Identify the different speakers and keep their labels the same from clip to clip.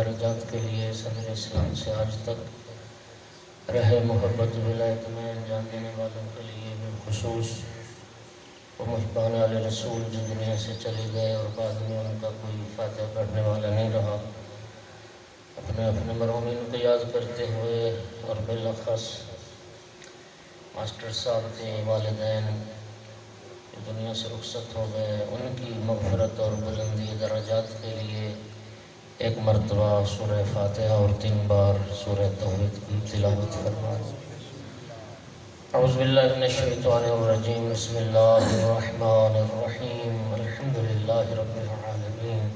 Speaker 1: درجات کے لیے صدر اسلام سے آج تک رہے محبت ولایت میں انجام دینے والوں کے لیے بالخصوص وہ محبان علیہ رسول جو دنیا سے چلے گئے اور بعد میں ان کا کوئی فاتحہ پڑھنے والا نہیں رہا، اپنے اپنے مرحومین کو یاد کرتے ہوئے اور بالاخص ماسٹر صاحب کے والدین جو دنیا سے رخصت ہو گئے، ان کی مغفرت اور بلندی درجات کے لیے ایک مرتبہ سورہ فاتحہ اور 3 بار سورہ توحید کی تلاوت فرمائیں۔ اعوذ باللہ من الشیطان الرجیم، بسم اللہ الرحمن الرحیم، الحمدللہ رب العالمین،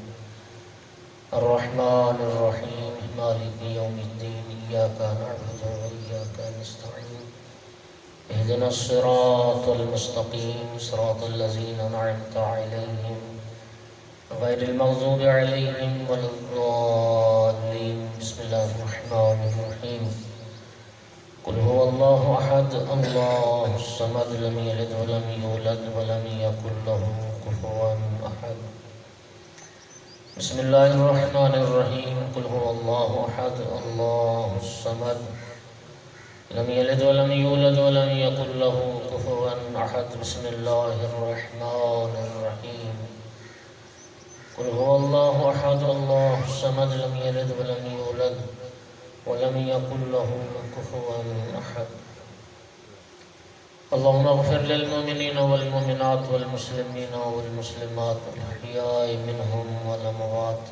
Speaker 1: الرحمن الرحیم، مالک یوم الدین، ایاک نعبد و ایاک نستعین، اہدنا الصراط المستقیم، صراط الذین انعمت علیہم غیر المغضوب علیہم ولا الضالین۔ بسم اللہ الرحمن الرحیم، قل هو اللہ احد اللہ الصمد لم یلد ولم یولد ولم یکن له کفوا احد۔ بسم اللہ الرحمن الرحیم، قل هو اللہ احد اللہ الصمد لم یلد ولم یولد ولم یکن له کفوا احد۔ بسم اللہ الرحمن الرحیم، قل هو اللہ احد اللہ الصمد لم یلد ولم یولد ولم يكن له كفوا أحد۔ اللهم اغفر للمؤمنين والمؤمنات والمسلمين والمسلمات الأحياء منهم والأموات،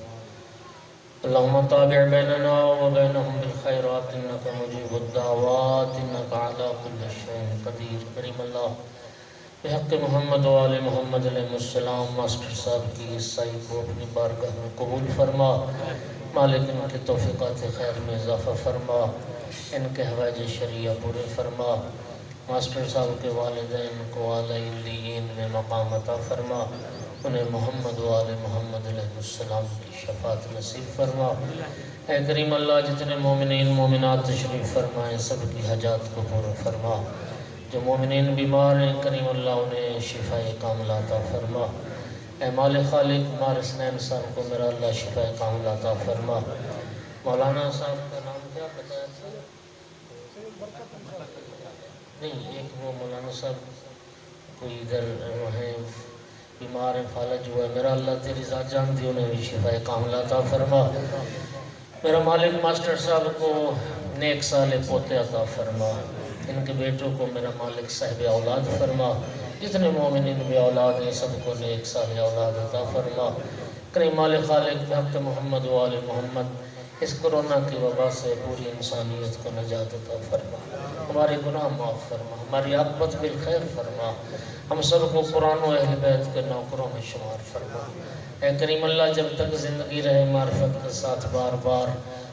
Speaker 1: اللهم تابع بيننا وبينهم بالخيرات إنك مجيب الدعوات إنك على كل شيء قدير۔ کریم اللہ بحق محمد و آل محمد علیہ السلام ماسٹر صاحب کی اس سائی کو اپنی بارگاہ میں قبول فرما، مالک ان کے توفیقات خیر میں اضافہ فرما، ان کے حوائج شریعہ پورے فرما، ماسٹر صاحب کے والدین کو اعلیٰ علیین میں مقام عطا فرما، انہیں محمد و آل محمد علیہ السلام کی شفاعت نصیب فرما۔ اے کریم اللہ جتنے مومنین مومنات تشریف فرمائیں سب کی حاجات کو پورا فرما، جو مومنین بیمار ہیں کریم اللہ انہیں شفاء کاملہ عطا فرما۔ اے مالک خالق مارس نین صاحب کو میرا اللہ شفاء کاملہ عطا فرما۔ مولانا صاحب کا نام کیا بتایا تھا؟ نہیں، ایک وہ مولانا صاحب کوئی ادھر ہیں بیمار ہیں، فالج ہوا ہے، میرا اللہ تیری ذات جانتی انہیں بھی شفاء کاملہ عطا فرما۔ میرا مالک ماسٹر صاحب کو نیک صالح پوتے عطا فرما، ان کے بیٹوں کو میرا مالک صاحب اولاد فرما، جتنے مومنین بھی اولاد ہیں سب کو نیک صالح اولاد عطا فرما۔ کریم مالک خالق بحق محمد و آل محمد اس کرونا کی وبا سے پوری انسانیت کو نجات عطا فرما، ہمارے گناہ معاف فرما، ہماری عاقبت بالخیر فرما، ہم سب کو قرآن و اہل بیت کے نوکروں میں شمار فرما۔ اے کریم اللہ جب تک زندگی رہے معرفت کے ساتھ بار بار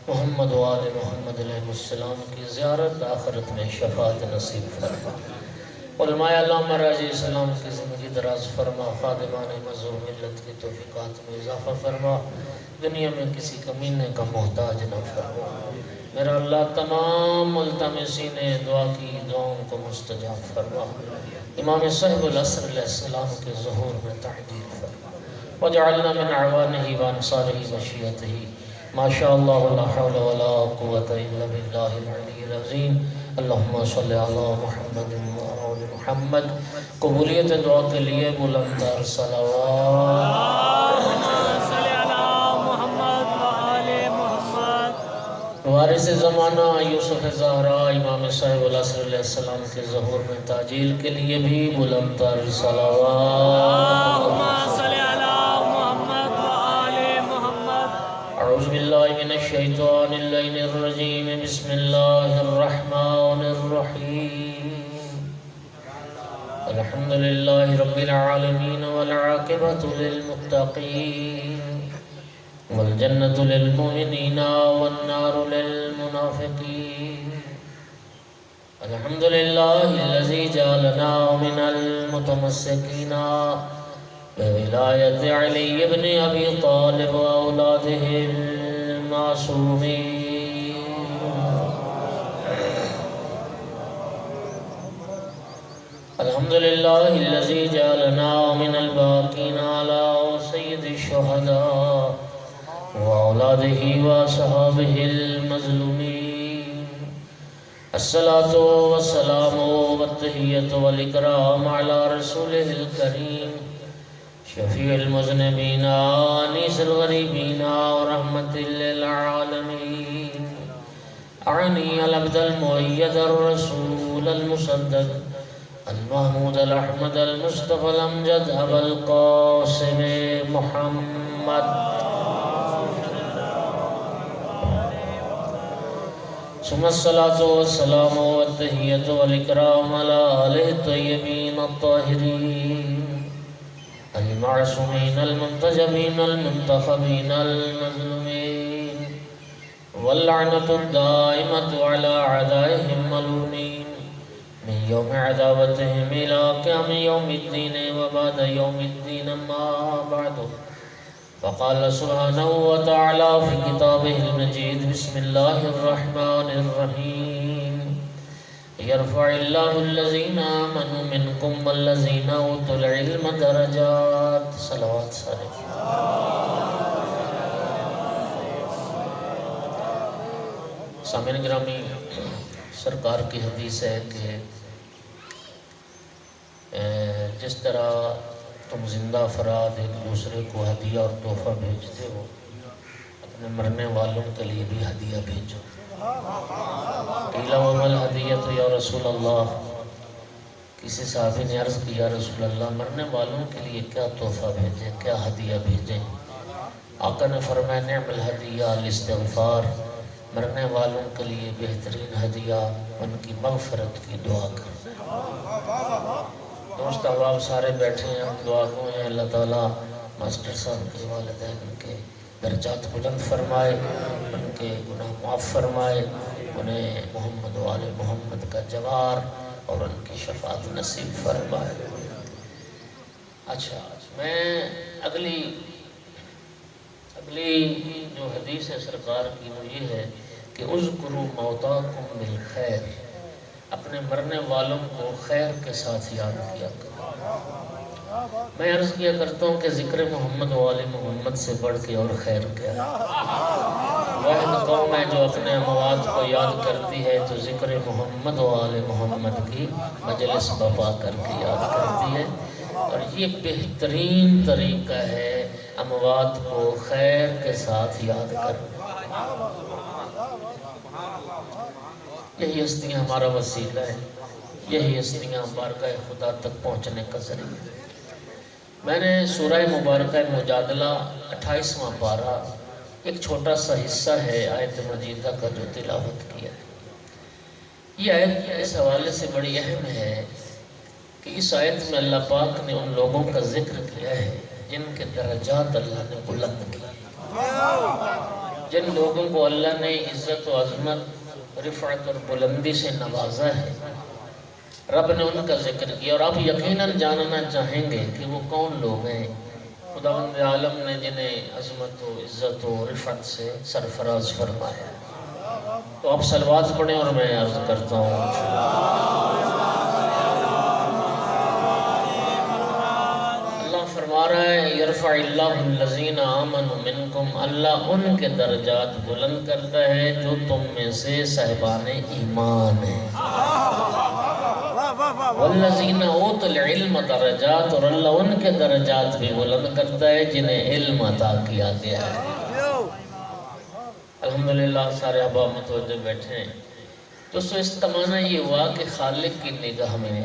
Speaker 1: محمد و آل محمد علیہ السلام کی زیارت، آخرت میں شفاعت نصیب فرما۔ علماء علامہ راجی اسلام کی زندگی دراز فرما، خادمان مظلوم ملت کی توفیقات میں اضافہ فرما، دنیا میں کسی کمینے کا محتاج نہ فرما۔ میرا اللہ تمام ملتمسین دعا کی دعاؤں کو مستجاب فرما، امام صاحب العصر علیہ السلام کے ظہور میں تعجیل فرما، وجعلنا من اعوانہ وانصارہ وشیعتہ، ما شاء اللہ لا حول ولا قوة الا باللہ العلی العظیم۔ اللہم صلی علی محمد و آل محمد۔ قبولیت دعا کے لیے بلند تر صلوات۔
Speaker 2: صلی علی محمد و آل محمد۔
Speaker 1: وارث زمانہ یوسف زہرا امام صاحب العصر علیہ السلام کے ظہور میں تعجیل کے لیے بھی بلند تر صلوات۔
Speaker 2: اللہم صلی علی محمد و آل محمد۔
Speaker 1: اعوذ باللہ من الشیطان اللعین الرجیم، بسم اللہ الرحمن الرحیم، الحمدللہ رب العالمین والعاقبۃ للمتقین والجنة للمؤمنین والنار للمنافقین، الحمدللہ الذی جعلنا من المتمسکین بولایت علی ابن ابی طالب و اولاده المعصومین۔ الحمدللہ الذی جعلنا من الباقین علی سید الشہداء و أولاده وأصحابه المظلومين. الصلاة والسلام والتحية والإكرام على رسوله الكريم شفيع المذنبين آنيس الغريبين ورحمة للعالمين. أعني العبد المؤيد الرسول المصدق المحمود الأحمد المصطفى الأمجد أبا القاسم محمد ثم الصلاة والسلام والتحية والإكرام على آله الطيبين الطاهرين المعصومين المنتجبين المنتخبين المظلومين واللعنة الدائمة على أعدائهم ملعونين من يوم عداوتهم إلى قيام يوم الدين وبعد يوم الدين. ما بعد، فقال سبحانه وتعالى في كتابه المجيد: بسم الله الرحمن الرحيم. يرفع الله الذين آمنوا منكم والذين أوتوا العلم درجات. صلوات سارے. سامعین گرامی، سرکار کی حدیث ہے کہ جس طرح تم زندہ افراد ایک دوسرے کو ہدیہ اور تحفہ بھیجتے ہو، اپنے مرنے والوں کے لیے بھی ہدیہ بھیجو. قیل وما الہدیۃ یا رسول اللہ، کسی صحابی نے عرض کیا: رسول اللہ، مرنے والوں کے لیے کیا تحفہ بھیجیں، کیا ہدیہ بھیجیں؟ آقا نے فرمایا: نعم الہدیہ الاستغفار، مرنے والوں کے لیے بہترین ہدیہ ان کی مغفرت کی دعا کر. دوست احباب سارے بیٹھے ہیں، ہم دعا گو ہیں. اللہ تعالیٰ ماسٹر صاحب کے والدین کے درجات بلند فرمائے، ان کے گناہ معاف فرمائے، انہیں محمد و آل محمد کا جوار اور ان کی شفاعت نصیب فرمائے. اچھا، میں اگلی جو حدیث ہے سرکار کی وہ یہ ہے کہ اذکروا موتاکم بالخیر، اپنے مرنے والوں کو خیر کے ساتھ یاد کیا کرو. میں عرض کیا کرتا ہوں کہ ذکر محمد و آل محمد سے بڑھ کے اور خیر کیا ہے. واحد قوم ہے جو اپنے اموات کو یاد کرتی ہے تو ذکر محمد و آل محمد کی مجلس برپا کر کے یاد کرتی ہے، اور یہ بہترین طریقہ ہے اموات کو خیر کے ساتھ یاد کرنا. یہی ہستیاں ہمارا وسیلہ ہے، یہی ہستیاں بارگاہ خدا تک پہنچنے کا ذریعہ ہے. میں نے سورہ مبارکہ مجادلہ 28واں پارہ ایک چھوٹا سا حصہ ہے آیت مجیدہ کا جو تلاوت کیا ہے. یہ آیت اس حوالے سے بڑی اہم ہے کہ اس آیت میں اللہ پاک نے ان لوگوں کا ذکر کیا ہے جن کے درجات اللہ نے بلند کیے، جن لوگوں کو اللہ نے عزت و عظمت، رفعت اور بلندی سے نوازا ہے. رب نے ان کا ذکر کیا، اور آپ یقیناً جاننا چاہیں گے کہ وہ کون لوگ ہیں خداوند عالم نے جنہیں عظمت و عزت و رفعت سے سرفراز فرمایا. تو آپ صلوات پڑھیں اور میں عرض کرتا ہوں. فرما رہا ہے: یرفع اللہ الذین آمنوا منکم، اللہ ان کے درجات بلند کرتا ہے جو تم میں سے صاحبان ایمان ہیں. والذین اوتوا العلم درجات، اور اللہ ان کے درجات بھی بلند کرتا ہے جنہیں علم عطا کیا گیا ہے. الحمدللہ سارے احباب متوجہ بیٹھے ہیں. دوستو، اس کا معنی یہ ہوا کہ خالق کی نگاہ میں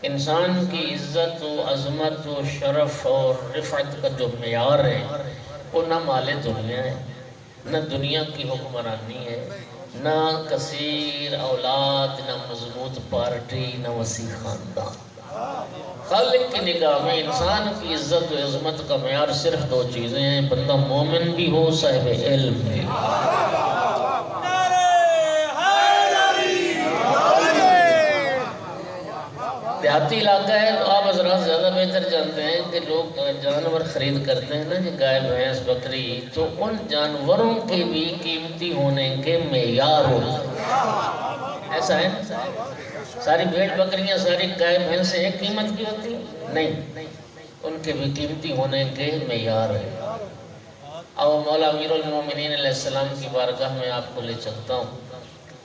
Speaker 1: انسان کی عزت و عظمت و شرف اور رفعت کا جو معیار ہے وہ نہ مال دنیا ہے، نہ دنیا کی حکمرانی ہے، نہ کثیر اولاد، نہ مضبوط پارٹی، نہ وسیع خاندان. خالق کی نگاہ میں انسان کی عزت و عظمت کا معیار صرف دو چیزیں ہیں: بندہ مومن بھی ہو، صاحب علم بھی ہو. دیہاتی علاقہ ہے تو آپ حضرات زیادہ بہتر جانتے ہیں کہ لوگ جانور خرید کرتے ہیں نا، کہ گائے بھینس بکری، تو ان جانوروں کے بھی قیمتی ہونے کے معیار ہوتے ہیں. ایسا ہے ساری بھیڑ بکریاں، ساری گائے بھینس ایک قیمت کی ہوتی نہیں، ان کے بھی قیمتی ہونے کے معیار ہے. اور مولا امیر المومنین علیہ السلام کی بارگاہ میں آپ کو لے چلتا ہوں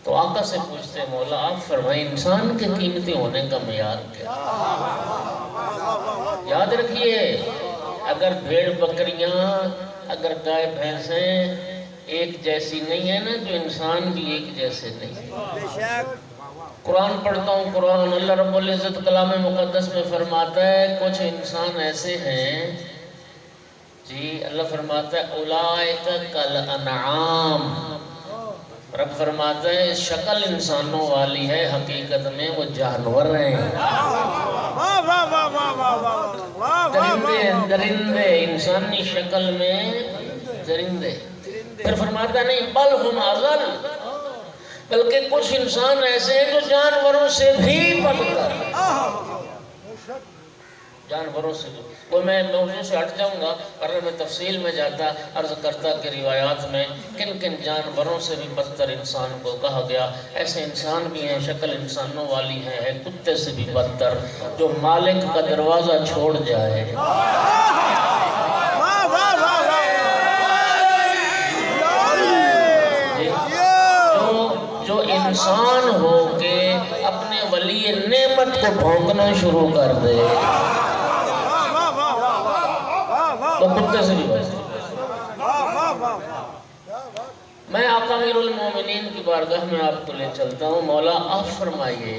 Speaker 1: تو آقا سے پوچھتے ہیں مولا آپ فرمائیں انسان کے قیمتی ہونے کا معیار کیا؟ یاد رکھیے اگر بھیڑ بکریاں اگر گائے بھینسیں ایک جیسی نہیں ہے نا تو انسان بھی ایک جیسے نہیں ہے۔ قرآن پڑھتا ہوں قرآن اللہ رب العزت کلام مقدس میں فرماتا ہے کچھ انسان ایسے ہیں جی اللہ فرماتا ہے اولئک کالانعام، رب فرماتا ہے شکل انسانوں والی ہے حقیقت میں وہ جانور ہیں، درندے انسانی شکل میں درندے۔ پھر فرماتا نہیں بل ہم اضل، بلکہ کچھ انسان ایسے ہیں جو جانوروں سے بھی بدتر، جانوروں سے بھی۔ وہ میں موضوع سے ہٹ جاؤں گا ورنہ میں تفصیل میں جاتا عرض کرتا کہ روایات میں کن کن جانوروں سے بھی بدتر انسان کو کہا گیا۔ ایسے انسان بھی ہیں شکل انسانوں والی ہے کتے سے بھی بدتر جو مالک کا دروازہ چھوڑ جائے، جو انسان ہو کے اپنے ولی نعمت کو بھونکنا شروع کر دے تو کتے سے بھی بچے۔ میں آقا امیر المومنین کی بارگاہ میں آپ کو لے چلتا ہوں مولا آپ فرمائیے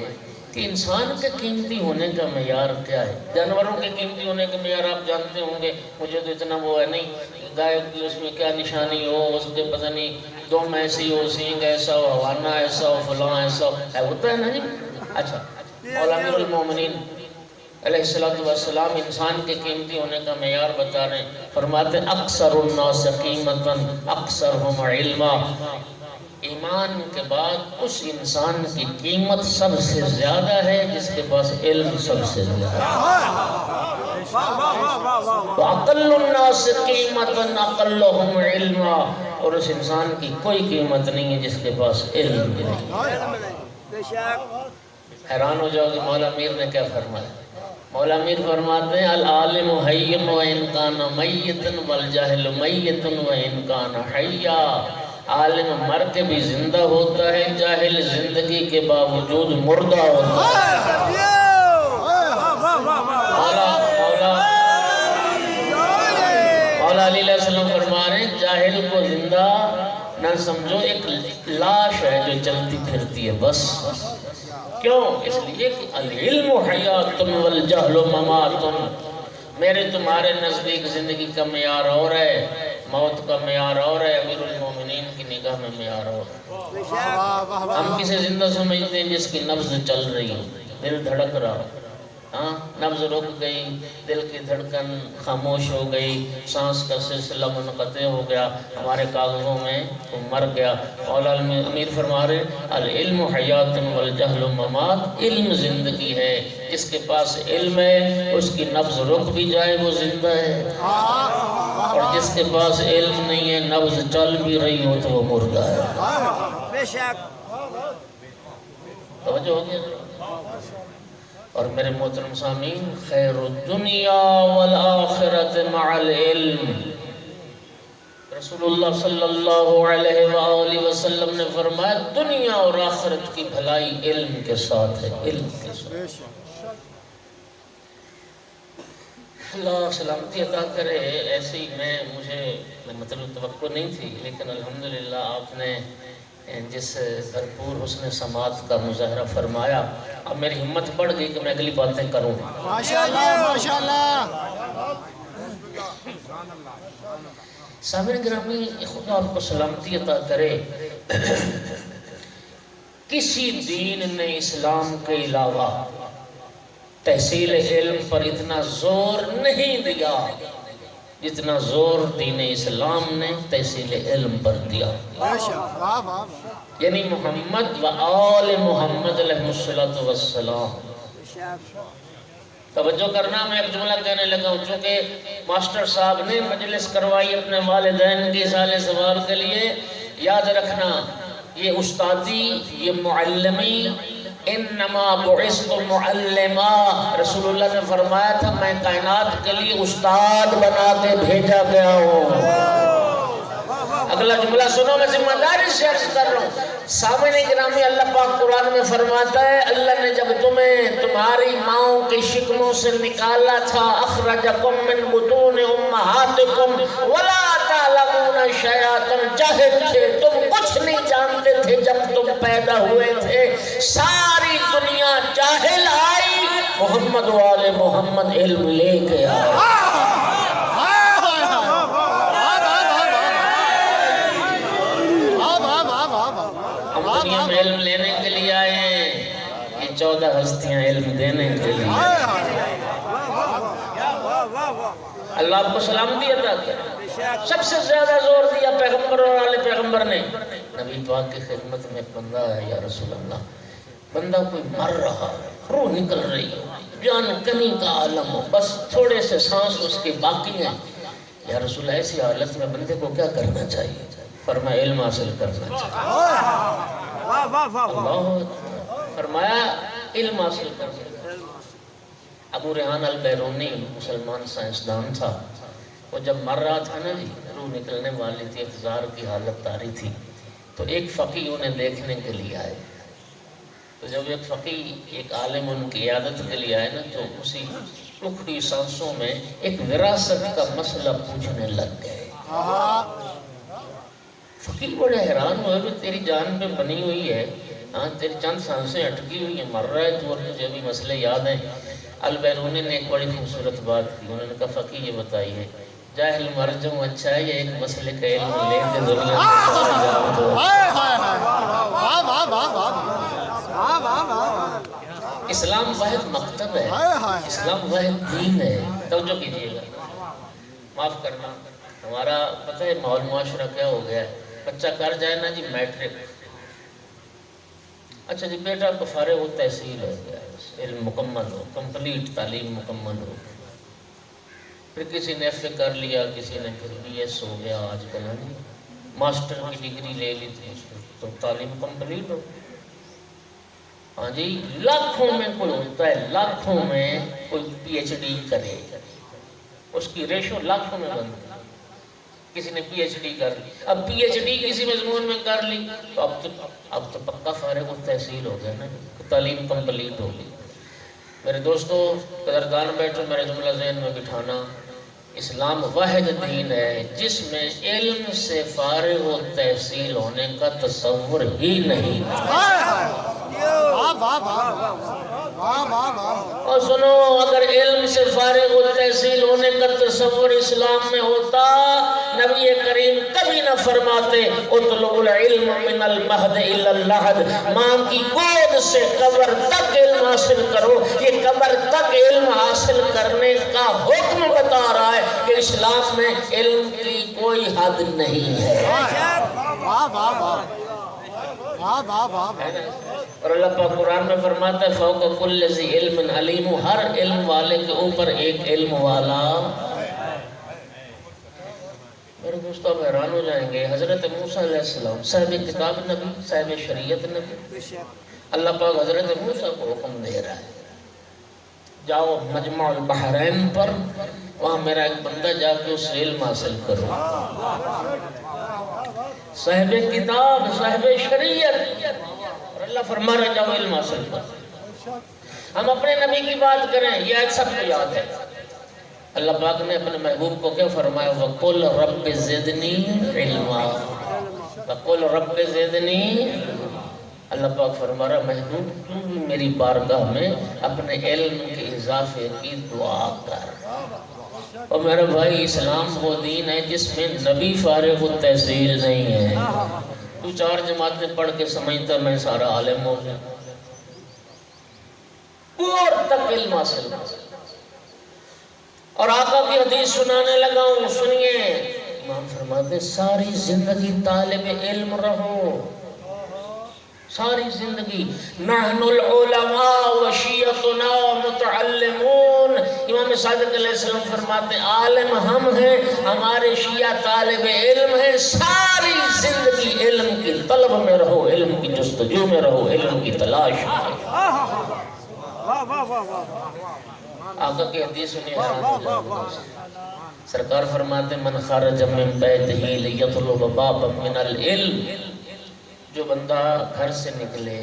Speaker 1: کہ انسان کے قیمتی ہونے کا معیار کیا ہے؟ جانوروں کے قیمتی ہونے کا معیار آپ جانتے ہوں گے، مجھے تو اتنا وہ ہے نہیں، گائے کی اس میں کیا نشانی ہو، اس کے پتہ نہیں دم ایسی ہو، سینگ ایسا ہو، ہوانہ ایسا ہو، فلاں ایسا ہو، ہوتا ہے نا جی۔ اچھا مولا امیر المومنین علیہ السلام انسان کے قیمتی ہونے کا معیار بتا رہے ہیں، فرماتے اکثر الناس قیمتاً اکثرہم علما، ایمان کے بعد اس انسان کی قیمت سب سے زیادہ ہے جس کے پاس علم سب سے زیادہ ہے۔ وَأَقَلُّ النَّاسِ قِيمَةً أَقَلُّهُمْ عِلْمًا، اور اس انسان کی کوئی قیمت نہیں ہے جس کے پاس علم بھی نہیں۔ حیران ہو جاؤ کہ مولا امیر نے کیا فرمایا۔ مولا امیر فرماتے ہیں العالم حی وَإِنْ كَانَ مَيِّتًا وَالْجَاهِلُ مَيِّتٌ وَإِنْ كَانَ حَيًّا، عالم مر کے بھی زندہ ہوتا ہے، جاہل زندگی کے باوجود مردہ ہوتا ہے۔ مولا علیہ السلام فرما رہے ہیں جاہل کو زندہ نہ سمجھو، ایک لاش ہے جو چلتی پھرتی ہے بس۔ کیوں؟ اس لیے کہ العلم حیات والجہل ممات، میرے تمہارے نزدیک زندگی کا معیار اور ہے، موت کا معیار اور ہے، امیر المومنین کی نگاہ میں معیار اور ہے۔ ہم کسے زندہ سمجھتے ہیں جس کی نبض چل رہی ہے، دل دھڑک رہا، نبض رک گئی، دل کی دھڑکن خاموش ہو گئی، سانس کا سلسلہ منقطع ہو گیا، ہمارے کاغذوں میں وہ مر گیا۔ مولا امیر فرما رہے العلم حیات والجہل ممات، علم زندگی ہے، جس کے پاس علم ہے اس کی نبض رک بھی جائے وہ زندہ ہے، اور جس کے پاس علم نہیں ہے نبض چل بھی رہی ہو تو وہ مردہ ہے۔
Speaker 3: بے شک
Speaker 1: توجہ ہو گیا۔ اور میرے محترم سامعین، خیر الدنیا والآخرت مع العلم، رسول اللہ صلی اللہ علیہ وآلہ وسلم نے فرمایا دنیا اور آخرت کی بھلائی علم کے ساتھ ہے، علم کے ساتھ۔ اللہ سلامتی عطا کرے۔ ایسے ہی مجھے مطلب توقع نہیں تھی، لیکن الحمدللہ آپ نے جس بھرپور حسن سماعت کا مظاہرہ فرمایا، اب میری ہمت بڑھ گئی کہ میں اگلی باتیں کروں۔
Speaker 3: ماشاءاللہ ماشاءاللہ۔
Speaker 1: سامعین گرامی، خدا آپ کو سلامتی عطا کرے۔ کسی دین نے اسلام کے علاوہ تحصیل علم پر اتنا زور نہیں دیا جتنا زور دین اسلام نے تحصیل علم پر دیا۔ یعنی محمد و آل محمد علیہ السلام۔ توجہ کرنا، میں ایک جملہ کہنے لگا ہوں، چونکہ ماسٹر صاحب نے مجلس کروائی اپنے والدین کی اصالِ ثواب کے لیے، یاد رکھنا یہ استادی، یہ معلمی، انما بعثت معلما، رسول اللہ نے فرمایا تھا میں کائنات کے لیے استاد بنا کے بھیجا گیا ہوں۔ اگلا جملہ سنو، میں ذمہ داری سے عرض کر رہا ہوں سامنے گرامی، اللہ پاک قرآن میں فرماتا ہے اللہ نے جب تمہیں تمہاری ماؤں کے شکموں سے نکالا تھا، اخرجکم من بطون امہاتکم ولا تعلمون شیئا، تم جاہل تھے، تم کچھ نہیں جانتے تھے جب تم پیدا ہوئے تھے، ساری دنیا جاہل آئی، محمد و آل محمد علم لے کے آئے۔ دنیا میں علم لینے کے لیے آئے ہیں، یہ 14 ہستیاں علم دینے کے لیے۔ اللہ آپ کو سلامتی عطا کرے۔ سب سے زیادہ زور دیا پیغمبر اور آل پیغمبر نے، نبی پاک کی خدمت میں بندہ ہے یا رسول اللہ، بندہ کوئی مر رہا ہے، روح نکل رہی ہے، جان کنی کا عالم ہو، بس تھوڑے سے سانس اس کے باقی ہیں، یا رسول اللہ ایسی حالت میں بندے کو کیا کرنا چاہیے؟ فرمایا علم حاصل کرنا چاہیے۔ اللہ فرمایا علم حاصل کرنا۔ ابو ریحان البیرونی مسلمان سائنسدان تھا، وہ جب مر رہا تھا نا جی، روح نکلنے والی تھی، احتضار کی حالت طاری تھی، تو ایک فقیہ انہیں دیکھنے کے لیے آئے۔ تو جب ایک فقیہ ایک عالم ان کی عیادت کے لیے آئے نا، تو اسی ٹکڑی سانسوں میں ایک وراثت کا مسئلہ پوچھنے لگ گئے۔ فقیر بڑے حیران ہوئے کہ تیری جان پہ بنی ہوئی ہے، ہاں تیری چند سانسیں اٹکی ہوئی ہیں، مر رہا ہے تو، اور مجھے بھی مسئلے یاد ہیں۔ البیرونی نے ایک بڑی خوبصورت بات کی، انہوں نے کہا فقیر یہ بتائیے، جاہل مر جاؤں اچھا ہے یا ایک مسئلے کا علم لے کے دنیا میں جاؤں تو؟ اسلام واحد مکتب ہے، اسلام واحد دین ہے، توجہ کیجئے گا۔ معاف کرنا، ہمارا پتہ ہے ماحول معاشرہ کیا ہو گیا ہے، بچہ کر جائے نا جی میٹرک، اچھا جی بیٹا کو فارغ ہو تحصیل ہو گیا، علم مکمل ہو، کمپلیٹ تعلیم مکمل ہو، پھر کسی نے ایف اے کر لیا، کسی نے پھر بی ایس ہو گیا، آج کل ماسٹر کی ڈگری لے لی تھی تو تعلیم کمپلیٹ ہو۔ ہاں جی لاکھوں میں کوئی ہوتا ہے، لاکھوں میں کوئی پی ایچ ڈی کرے، اس کی ریشو لاکھوں میں بنتی ہے، کسی نے پی ایچ ڈی کر لی، اب پی ایچ ڈی کسی مضمون میں کر لی تو اب تو پکا فارغ التحصیل ہو گیا نا، تعلیم کمپلیٹ ہو گئی۔ میرے دوستو قدردان بیٹھو، میرے جملہ ذہن میں بٹھانا، اسلام واحد دین ہے جس میں علم سے فارغ التحصیل ہونے کا تصور ہی نہیں۔ اور سنو، اگر علم سے فارغ التحصیل ہونے کا تصور اسلام میں ہوتا، نبی کریم کبھی نہ فرماتے اطلبوا العلم من المہد الی اللحد، ماں کی گود سے قبر تک علم حاصل کرو۔ یہ قبر تک علم حاصل کرنے کا حکم بتا رہا ہے کہ اسلام میں علم کی کوئی حد نہیں ہے۔ اور اللہ پاک قرآن میں فرماتا ہے فوق کل ذی علم علیم، ہر علم والے کے اوپر ایک علم والا۔ میرے دوستو آپ حیران ہو جائیں گے، حضرت موسیٰ علیہ السلام صاحب کتاب نبی، صاحب شریعت نبی، اللہ پاک حضرت موسیٰ کو حکم دے رہا ہے جاؤ مجمع البحرین پر، وہاں میرا ایک بندہ جا کے اس سے علم حاصل کرو، صاحب کتاب، صاحب شریعت، اور اللہ فرما رہا جاؤ علم حاصل کرو۔ ہم اپنے نبی کی بات کریں، یہ آیت سب کو یاد ہے، اللہ پاک نے اپنے محبوب کو کیا فرمایا؟ وَقُلْ رَبِّ زِدْنِي عِلْمًا، وَقُلْ رَبِّ زِدْنِي، اللہ پاک فرما رہا محبوب تو بھی میری بارگاہ میں اپنے علم کے اضافے کی دعا کر۔ اور میرے بھائی اسلام وہ دین ہے جس میں نبی فارغ التحصیل نہیں ہے۔ تو 4 جماعتیں پڑھ کے سمجھتا میں سارا عالم ہو گیا، اور تک علم حاصل کر۔ اور آقا کی حدیث سنانے لگا ہوں، سنیے، امام فرماتے ہیں ساری زندگی طالب علم رہو، ساری زندگی۔ نحن العلماء وشیعتنا متعلمون، امام صادق علیہ السلام فرماتے ہیں عالم ہم ہیں، ہمارے شیعہ طالب علم ہیں، ساری زندگی علم کی طلب میں رہو، علم کی جستجو میں رہو، علم کی تلاش میں۔ آقا کی حدیث سنیے، سرکار فرماتے من خرج من بیتہ لیطلب بابا من العلم، جو بندہ گھر سے نکلے،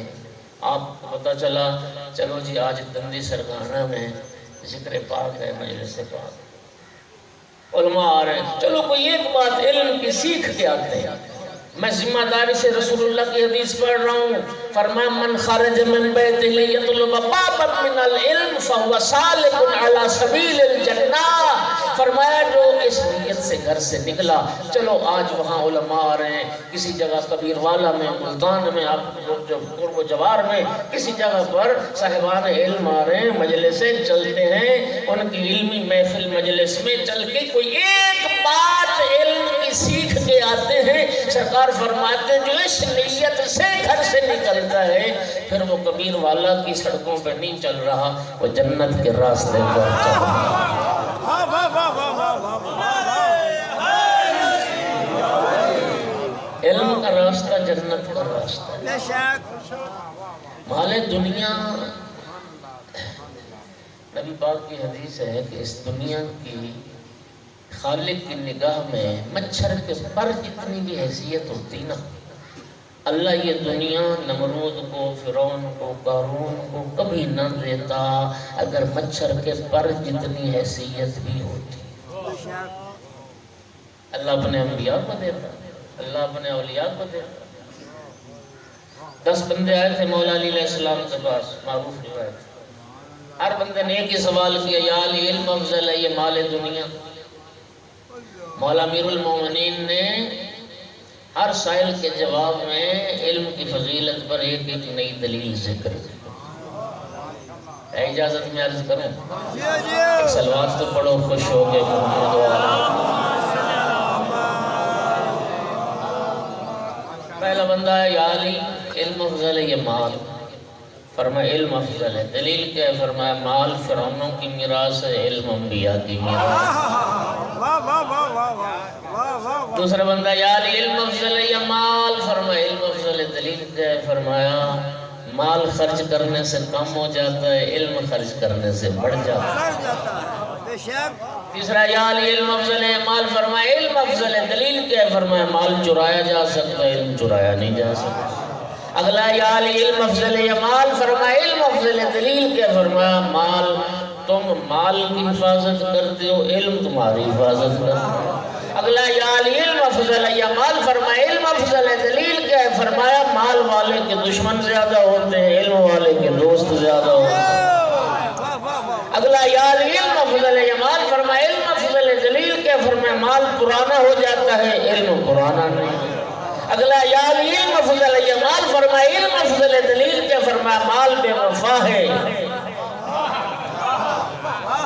Speaker 1: آپ کو پتہ چلا چلو جی آج دندی سرگانہ میں ذکر پاک ہے، مجلس پاک، علماء آ رہے ہیں، چلو کوئی ایک بات علم کی سیکھ کے آتے ہیں۔ میں ذمہ داری سے رسول اللہ کی حدیث پڑھ رہا ہوں، فرمایا من خرج من بیتہ لیطلب بابا من العلم فهو سالک علی سبیل الجنہ، فرمایا جو اس نیت سے گھر سے نکلا، چلو آج وہاں علماء آ رہے ہیں، کسی جگہ کبیر والا میں، ملتان میں، آپ جو قرب و جوار میں کسی جگہ پر صاحبان علم آ رہے ہیں، مجلسیں چلتے ہیں، ان کی علمی محفل مجلس میں چل کے کوئی ایک بات علم کی سیکھ کے آتے ہیں، سرکار فرماتے ہیں جو اس نیت سے گھر سے نکلتا ہے پھر وہ کبیر والا کی سڑکوں پہ نہیں چل رہا، وہ جنت کے راستے پر چل رہا۔ علم کا راستہ جنت کا راستہ ہے۔ مال دنیا، نبی پاک کی حدیث ہے کہ اس دنیا کی خالق کی نگاہ میں مچھر کے پر جتنی بھی حیثیت ہوتی نا، اللہ یہ دنیا نمرود کو، فرعون کو، قارون کو کبھی نہ دیتا اگر مچھر کے پر جتنی حیثیت بھی ہوتی۔ اللہ اپنے انبیاء کو دیتا، اللہ اپنے اولیاء کو دیتا۔ 10 بندے آئے تھے مولا علی علیہ السلام کے پاس، معروف روایت، ہر بندے نے ایک ہی سوال کیا، یا علی علم افضل ہے یہ مال دنیا؟ مولا امیر المومنین نے ہر سائل کے جواب میں علم کی فضیلت پر ایک ایک نئی دلیل ذکر کی۔ اجازت میں عرض کروں، ایک صلوات تو پڑھو خوش ہو کے محمد والا۔ پہلا بندہ ہے یا علی علم افضل ہے یہ مال؟ فرمایا علم افضل ہے، دلیل کیا ہے؟ فرمایا مال فرعونوں کی میراث ہے، علم انبیاء کی میراث۔ دوسرا بندہ یا علی علم افضل ہے یا مال؟ فرمایا علم افضل ہے، دلیل کیا ہے؟ فرمایا مال خرچ کرنے سے کم ہو جاتا ہے، علم خرچ کرنے سے بڑھ جاتا ہے۔ تیسرا یا علی علم افضل ہے مال؟ فرمایا علم افضل ہے، دلیل کیا ہے؟ فرمایا مال چرایا جا سکتا ہے، علم چرایا نہیں جا سکتا۔ اگلا یا علی علم افضل ہے یا مال؟ فرمایا علم افضل ہے، دلیل کیا؟ فرمایا مال، تم مال کی حفاظت کرتے ہو، علم تمہاری حفاظت کرتا ہے۔ اگلا یا علی علم افضل ہے یا مال؟ فرمایا علم افضل ہے، دلیل کیا ہے؟ فرمایا مال والے کے دشمن زیادہ ہوتے ہیں، علم والے کے دوست زیادہ ہوتے ہیں۔ اگلا یا علی علم افضل ہے یا مال؟ فرمایا علم افضل ہے، دلیل کیا؟ فرمایا مال پرانا ہو جاتا ہے، علم پرانا نہیں۔ اگلا یا علی علم افضل ہے یا مال؟ فرمایا علم افضل ہے، دلیل کیا؟ فرمایا مال بے وفا ہے۔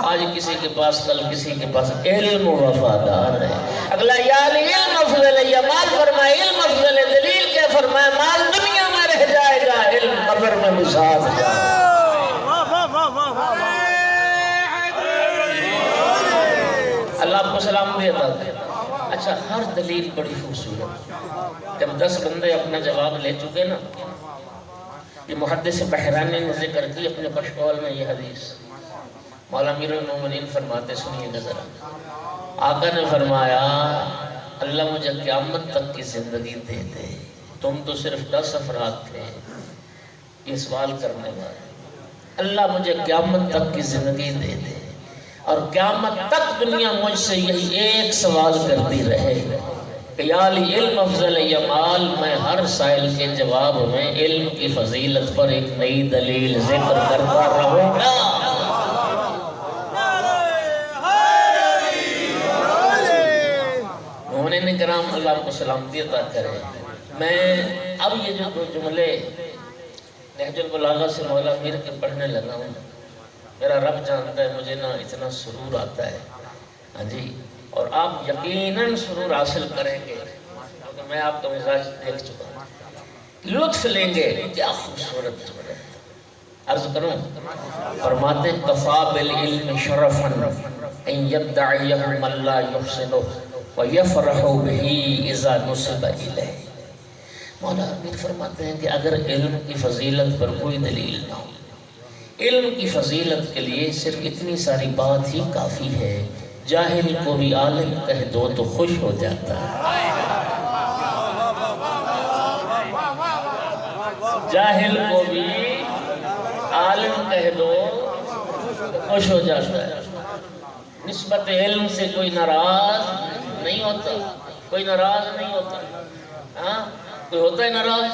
Speaker 1: آج کسی کے پاس، کل کسی کے پاس، علم وفادار ہے۔ اگلا یا علی علم افضل ہے یا مال؟ فرمایا علم افضل ہے، دلیل کیا؟ فرمایا مال دنیا میں رہ جائے گا، علم قبر میں بھی ساتھ جائے گا۔ اللہ آپ کو سلام دیتا ہے۔ اچھا، ہر دلیل بڑی خوبصورت۔ جب 10 بندے اپنا جواب لے چکے نا، یہ محدث بحرانی نے ذکر کی اپنے پشکول میں یہ حدیث، مولا امیر المومنین فرماتے، سنیے ذرا، آقا نے فرمایا اللہ مجھے قیامت تک کی زندگی دے دے، تم تو صرف 10 افراد تھے یہ سوال کرنے والے، اللہ مجھے قیامت تک کی زندگی دے دے اور قیامت تک دنیا مجھ سے یہی ایک سوال کرتی رہے کہ یا علی علم افضل ہے یا مال؟ میں ہر سائل کے جواب میں علم کی فضیلت پر ایک نئی دلیل ذکر کرتا رہوں گا۔ مومنین کرام، اللہ آپ کو سلامتی عطا کرے۔ میں اب یہ جو 2 جملے نہج البلاغہ سے مولا امیر کے پڑھنے لگا ہوں، میرا رب جانتا ہے مجھے نا اتنا سرور آتا ہے، ہاں جی، اور آپ یقیناً سرور حاصل کریں گے کیونکہ میں آپ کا مزاج دیکھ چکا ہوں، لطف لیں گے۔ کیا خوبصورت جملہ، عرض کروں، فرماتے کفا بالعلم شرفا ان یدعیہ من لا یحسنہ ویفرح بہ اذا نسب الیہ۔ مولا امیر فرماتے ہیں کہ اگر علم کی فضیلت پر کوئی دلیل نہ ہو، علم کی فضیلت کے لیے صرف اتنی ساری بات ہی کافی ہے، جاہل کو بھی عالم کہہ دو تو خوش ہو جاتا ہے، جاہل کو بھی عالم کہہ دو تو خوش ہو جاتا ہے۔ نسبت علم سے کوئی ناراض نہیں ہوتا، کوئی ناراض نہیں ہوتا، ہاں کوئی ہوتا ہے ناراض؟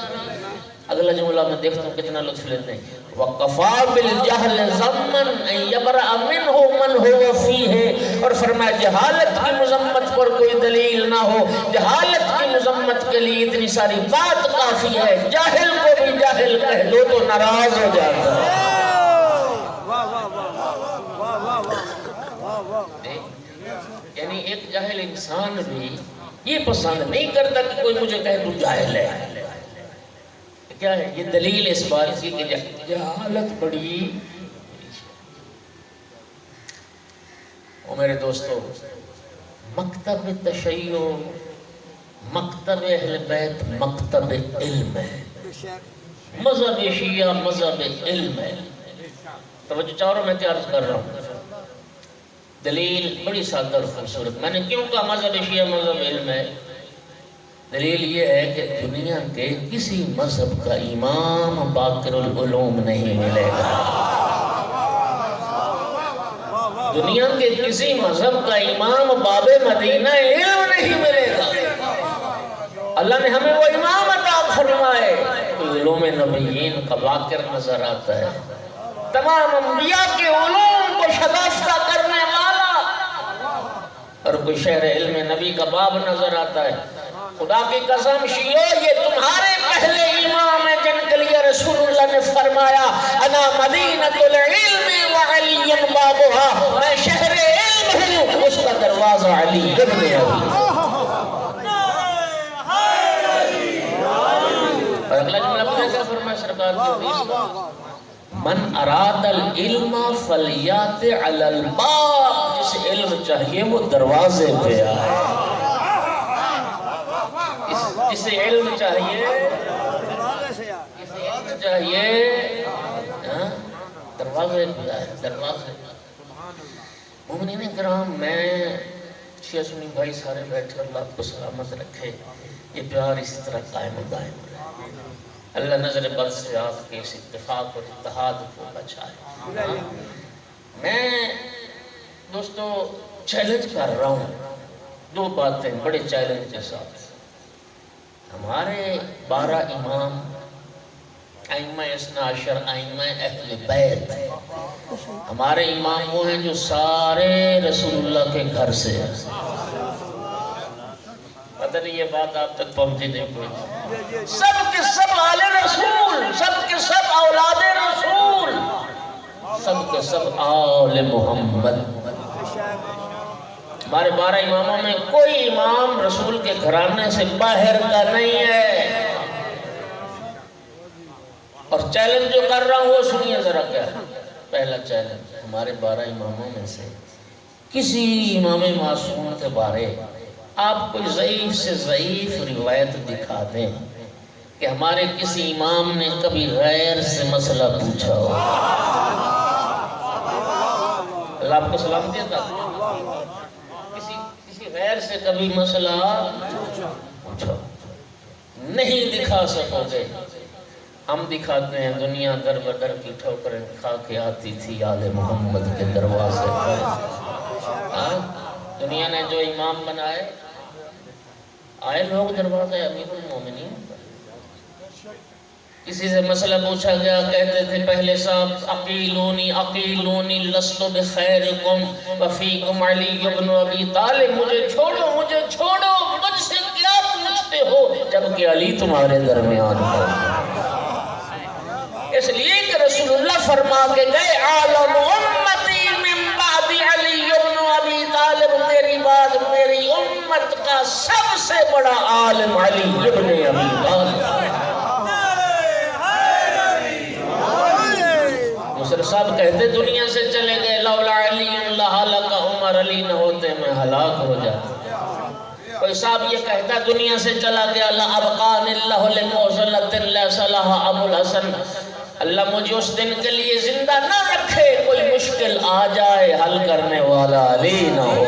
Speaker 1: اگلا جملہ میں دیکھتا ہوں کتنا لطف لیتے ہیں، وَقَفَا بِالْجَهْلِ ضَمًّا أَن يَبْرَأَ مِنْهُ مَنْ هُوَ فِيهِ، اور فرمایا جہالت کی مذمت پر کوئی دلیل نہ ہو، جہالت کی مذمت کے لیے اتنی ساری بات کافی ہے، جاہل کو بھی جاہل کہہ دو تو ناراض ہو جاتا ہے۔ یعنی ایک جاہل انسان بھی یہ پسند نہیں کرتا کہ کوئی مجھے کہے تو جاہل ہے۔ کیا ہے یہ دلیل اس بات کی کہ جہالت بڑی۔ اور میرے دوستو، مکتب تشیع، مکتب اہل بیت مکتب علم ہے، مذہب شیعہ مذہب علم ہے۔ توجہ چاروں میں عرض کر رہا ہوں، دلیل بڑی سادہ اور خوبصورت۔ میں نے کیوں کہا مذہب شیعہ مذہب علم ہے؟ دلیل یہ ہے کہ دنیا کے کسی مذہب کا امام باقر العلوم نہیں ملے گا، دنیا کے کسی مذہب کا امام باب مدینہ علم نہیں ملے گا۔ اللہ نے ہمیں وہ امام عطا فرمائے، علوم نبیین کا باقر نظر آتا ہے، تمام انبیاء کے علوم کو شگافتہ کرنے والا، اور کوئی شہر علم نبی کا باب نظر آتا ہے۔ خدا کی قسم شیعو، یہ تمہارے پہلے امام ہیں جن کے لیے رسول اللہ نے فرمایا انا مدینۃ العلم وعلی بابها، میں شہر علم ہوں، اس کا دروازہ علی ابن ابی۔ اور اگلا جملہ پتہ کیا فرمایا سرکار کی حدیث کا؟ من اراد العلم فلیات علی الباب، جسے علم چاہیے وہ دروازے پہ آئے، جسے علم چاہیے دروازے پہ آئے، دروازے۔ مومنین کرام، میں شیعہ سنی بھائی سارے بیٹھے، اللہ آپ کو سلامت رکھے، یہ پیار اسی طرح قائم و دائم رہے، اللہ نظر بد سے آپ کے اس اتفاق اور اتحاد کو بچائے۔ میں دوستو چیلنج کر رہا ہوں دو باتیں بڑے چیلنج کے ساتھ۔ ہمارے 12 امام، ائمہ اثنا عشر، ائمہ اہل بیت، ہمارے امام وہ ہیں جو سارے رسول اللہ کے گھر سے ہیں۔ پتہ نہیں یہ بات آپ تک پہنچی نہیں پہنچی؟ سب کے سب آل رسول، سب کے سب اولاد رسول، سب کے سب آل محمد۔ ہمارے 12 اماموں میں کوئی امام رسول کے گھرانے سے باہر کا نہیں ہے۔ اور چیلنج جو کر رہا ہوں وہ سنیے ذرا کیا ہے۔ پہلا چیلنج، ہمارے 12 اماموں میں سے کسی امام معصوم کے بارے آپ کوئی ضعیف سے ضعیف روایت دکھا دیں کہ ہمارے کسی امام نے کبھی غیر سے مسئلہ پوچھا ہو۔ اللہ آپ کو سلامتی عطا کرے۔ کسی غیر سے کبھی مسئلہ پوچھا نہیں دکھا سکو گے، ہم دکھاتے ہیں۔ دنیا در بدر کی ٹھوکریں کھا کے آتی تھی آل محمد کے دروازے پر۔ دنیا نے جو امام بنائے، آئے لوگ دروازے امیر المومنین پر۔ کسی سے مسئلہ پوچھا گیا، کہتے تھے پہلے صاحب اقیلونی اقیلونی لست بخیرکم وفیکم علی ابن ابی طالب، مجھے چھوڑو مجھے چھوڑو، مجھ سے کیا پوچھتے ہو جبکہ علی تمہارے درمیان ہے۔ اس لیے کہ رسول اللہ فرما کے گئے عالم امتی من بعد علی ابن ابی طالب، میری بعد میری امت کا سب سے بڑا عالم علی ابن ابی طالب۔ مصر صاحب کہتے دنیا سے چلے گئے، لولا علی لہلک عمر، علی نہ ہوتے میں ہلاک ہو جاتا۔ کوئی صاحب یہ کہتا دنیا سے چلا گیا، لأبقان اللہ لموزلت لیس لہا ابو الحسن، اللہ مجھے اس دن کے لیے زندہ نہ رکھے، کوئی مشکل آ جائے حل کرنے والا علی نہ ہو۔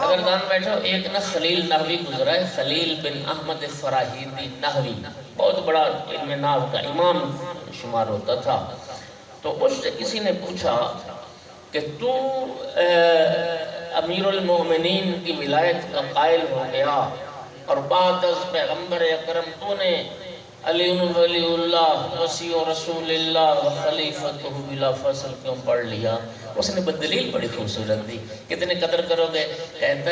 Speaker 1: اگر دان بیٹھو، ایک نہ خلیل نحوی گزرا ہے، خلیل بن احمد فراہیدی نحوی، بہت بڑا علم نحو کا امام شمار ہوتا تھا۔ تو اس سے کسی نے پوچھا کہ تو امیر المومنین کی ولایت کا قائل ہو گیا اور بعد از پیغمبر اکرم تو نے علی ولی اللہ وسیع رسول اللہ و خلیفۃ بلا فصل کیوں پڑھ لیا؟ اس نے بدلیل بڑی خوبصورت دی، کتنے قدر کرو گے؟ کہتا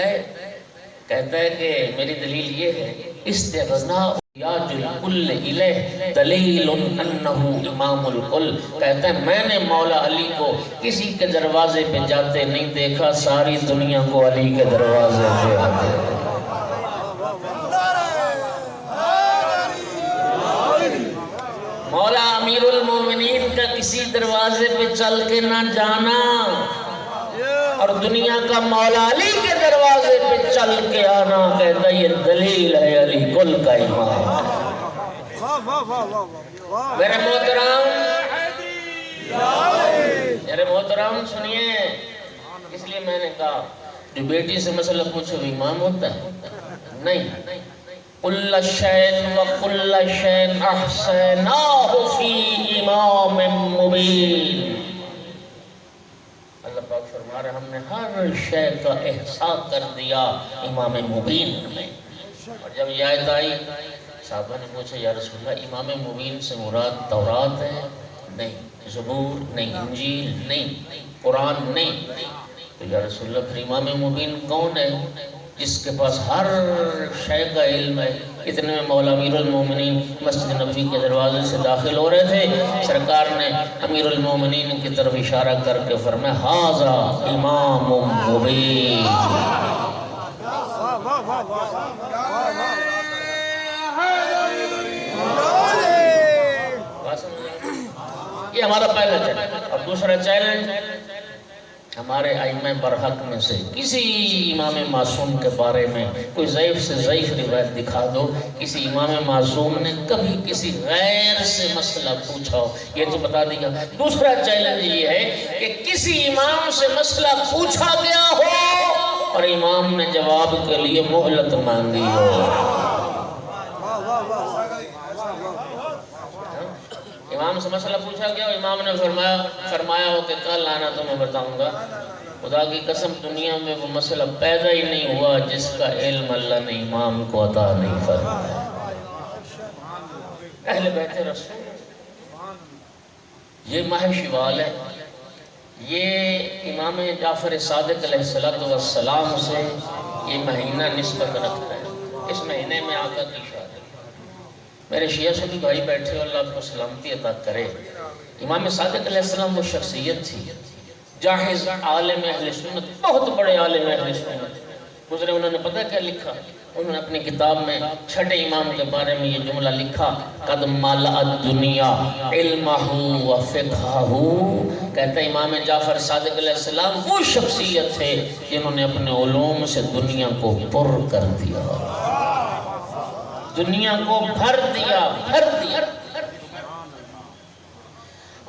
Speaker 1: ہے کہ میری دلیل یہ ہے، استغنا یاج الکل الیہ دلیل انہ امام الکل۔ کہتا ہے میں نے مولا علی کو کسی کے دروازے پہ جاتے نہیں دیکھا، ساری دنیا کو علی کے دروازے پہ آتے ہیں۔ مولا امیر المومنین کا کسی دروازے پہ چل کے نہ جانا، اور دنیا کا مولا علی کے دروازے پہ چل کے آنا، کہتا ہے یہ دلیل ہے علی کل کا امام۔ میرے محترم سنیے، اس لیے میں نے کہا جو بیٹی سے مسئلہ پوچھو امام ہوتا ہے نہیں۔ کل شین و کل شین احسناہ فی امام مبین۔ اللہ پاک فرما رہے ہم نے ہر شے کا احسان کر دیا امام مبین میں۔ اور جب یہ آیت آئی، صحابہ نے پوچھا یا رسول اللہ امام مبین سے مراد تورات ہے؟ نہیں۔ زبور نہیں، انجیل نہیں، قرآن نہیں۔ تو یا رسول اللہ پھر امام مبین کون ہے؟ جس کے پاس ہر شے کا علم ہے۔ اتنے میں مولا امیر المومنین مسجد نبوی کے دروازے سے داخل ہو رہے تھے، سرکار نے امیر المومنین کی طرف اشارہ کر کے فرمایا ھذا امام مبین۔ یہ ہمارا پہلا چیلنج۔ اور دوسرا چیلنج ہمارے ائمہ برحق میں سے کسی امام معصوم کے بارے میں کوئی ضعیف سے ضعیف روایت دکھا دو، کسی امام معصوم نے کبھی کسی غیر سے مسئلہ پوچھا ہو، یہ تو بتا دیا۔ دوسرا چیلنج یہ ہے کہ کسی امام سے مسئلہ پوچھا گیا ہو اور امام نے جواب کے لیے مہلت مانگی ہو۔ امام سے مسئلہ پوچھا گیا، امام نے فرمایا ہو کہ کل آنا تو میں بتاؤں گا۔ خدا کی قسم دنیا میں وہ مسئلہ پیدا ہی نہیں ہوا جس کا علم اللہ نے امام کو عطا نہیں فرمایا۔ اہل بیت رسول یہ ماہ شوال ہے، یہ امام جعفر صادق علیہ السلام سے یہ مہینہ نسبت رکھتا ہے۔ اس مہینے میں آقا کی شادی، میرے شیعہ سنی بھائی بیٹھے اللہ آپ کو سلامتی عطا کرے۔ امام صادق علیہ السلام وہ شخصیت تھی، جاہز عالم اہل سنت، بہت بڑے عالم اہل سنت گزرے۔ انہوں نے پتہ کیا لکھا؟ انہوں نے اپنی کتاب میں چھٹے امام کے بارے میں یہ جملہ لکھا، قد ملأ الدنیا علمہ و فقہہ۔ کہتا ہے امام جعفر صادق علیہ السلام وہ شخصیت تھے جنہوں نے اپنے علوم سے دنیا کو پر کر دیا، دنیا کو بھر دیا۔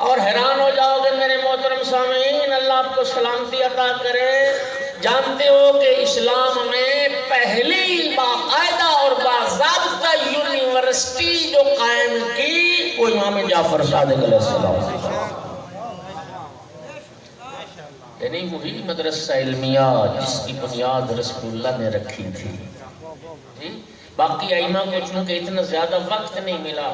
Speaker 1: اور حیران ہو جاؤ گے میرے محترم سامعین، اللہ آپ کو سلامتی عطا کرے۔ جانتے ہو کہ اسلام میں پہلی باقاعدہ اور باضابطہ یونیورسٹی جو قائم کی وہ امام جعفر صادق علیہ السلام، یعنی وہی مدرسہ علمیہ جس کی بنیاد رسول اللہ نے رکھی تھی۔ باقی ائمہ کو چونکہ اتنا زیادہ وقت نہیں ملا،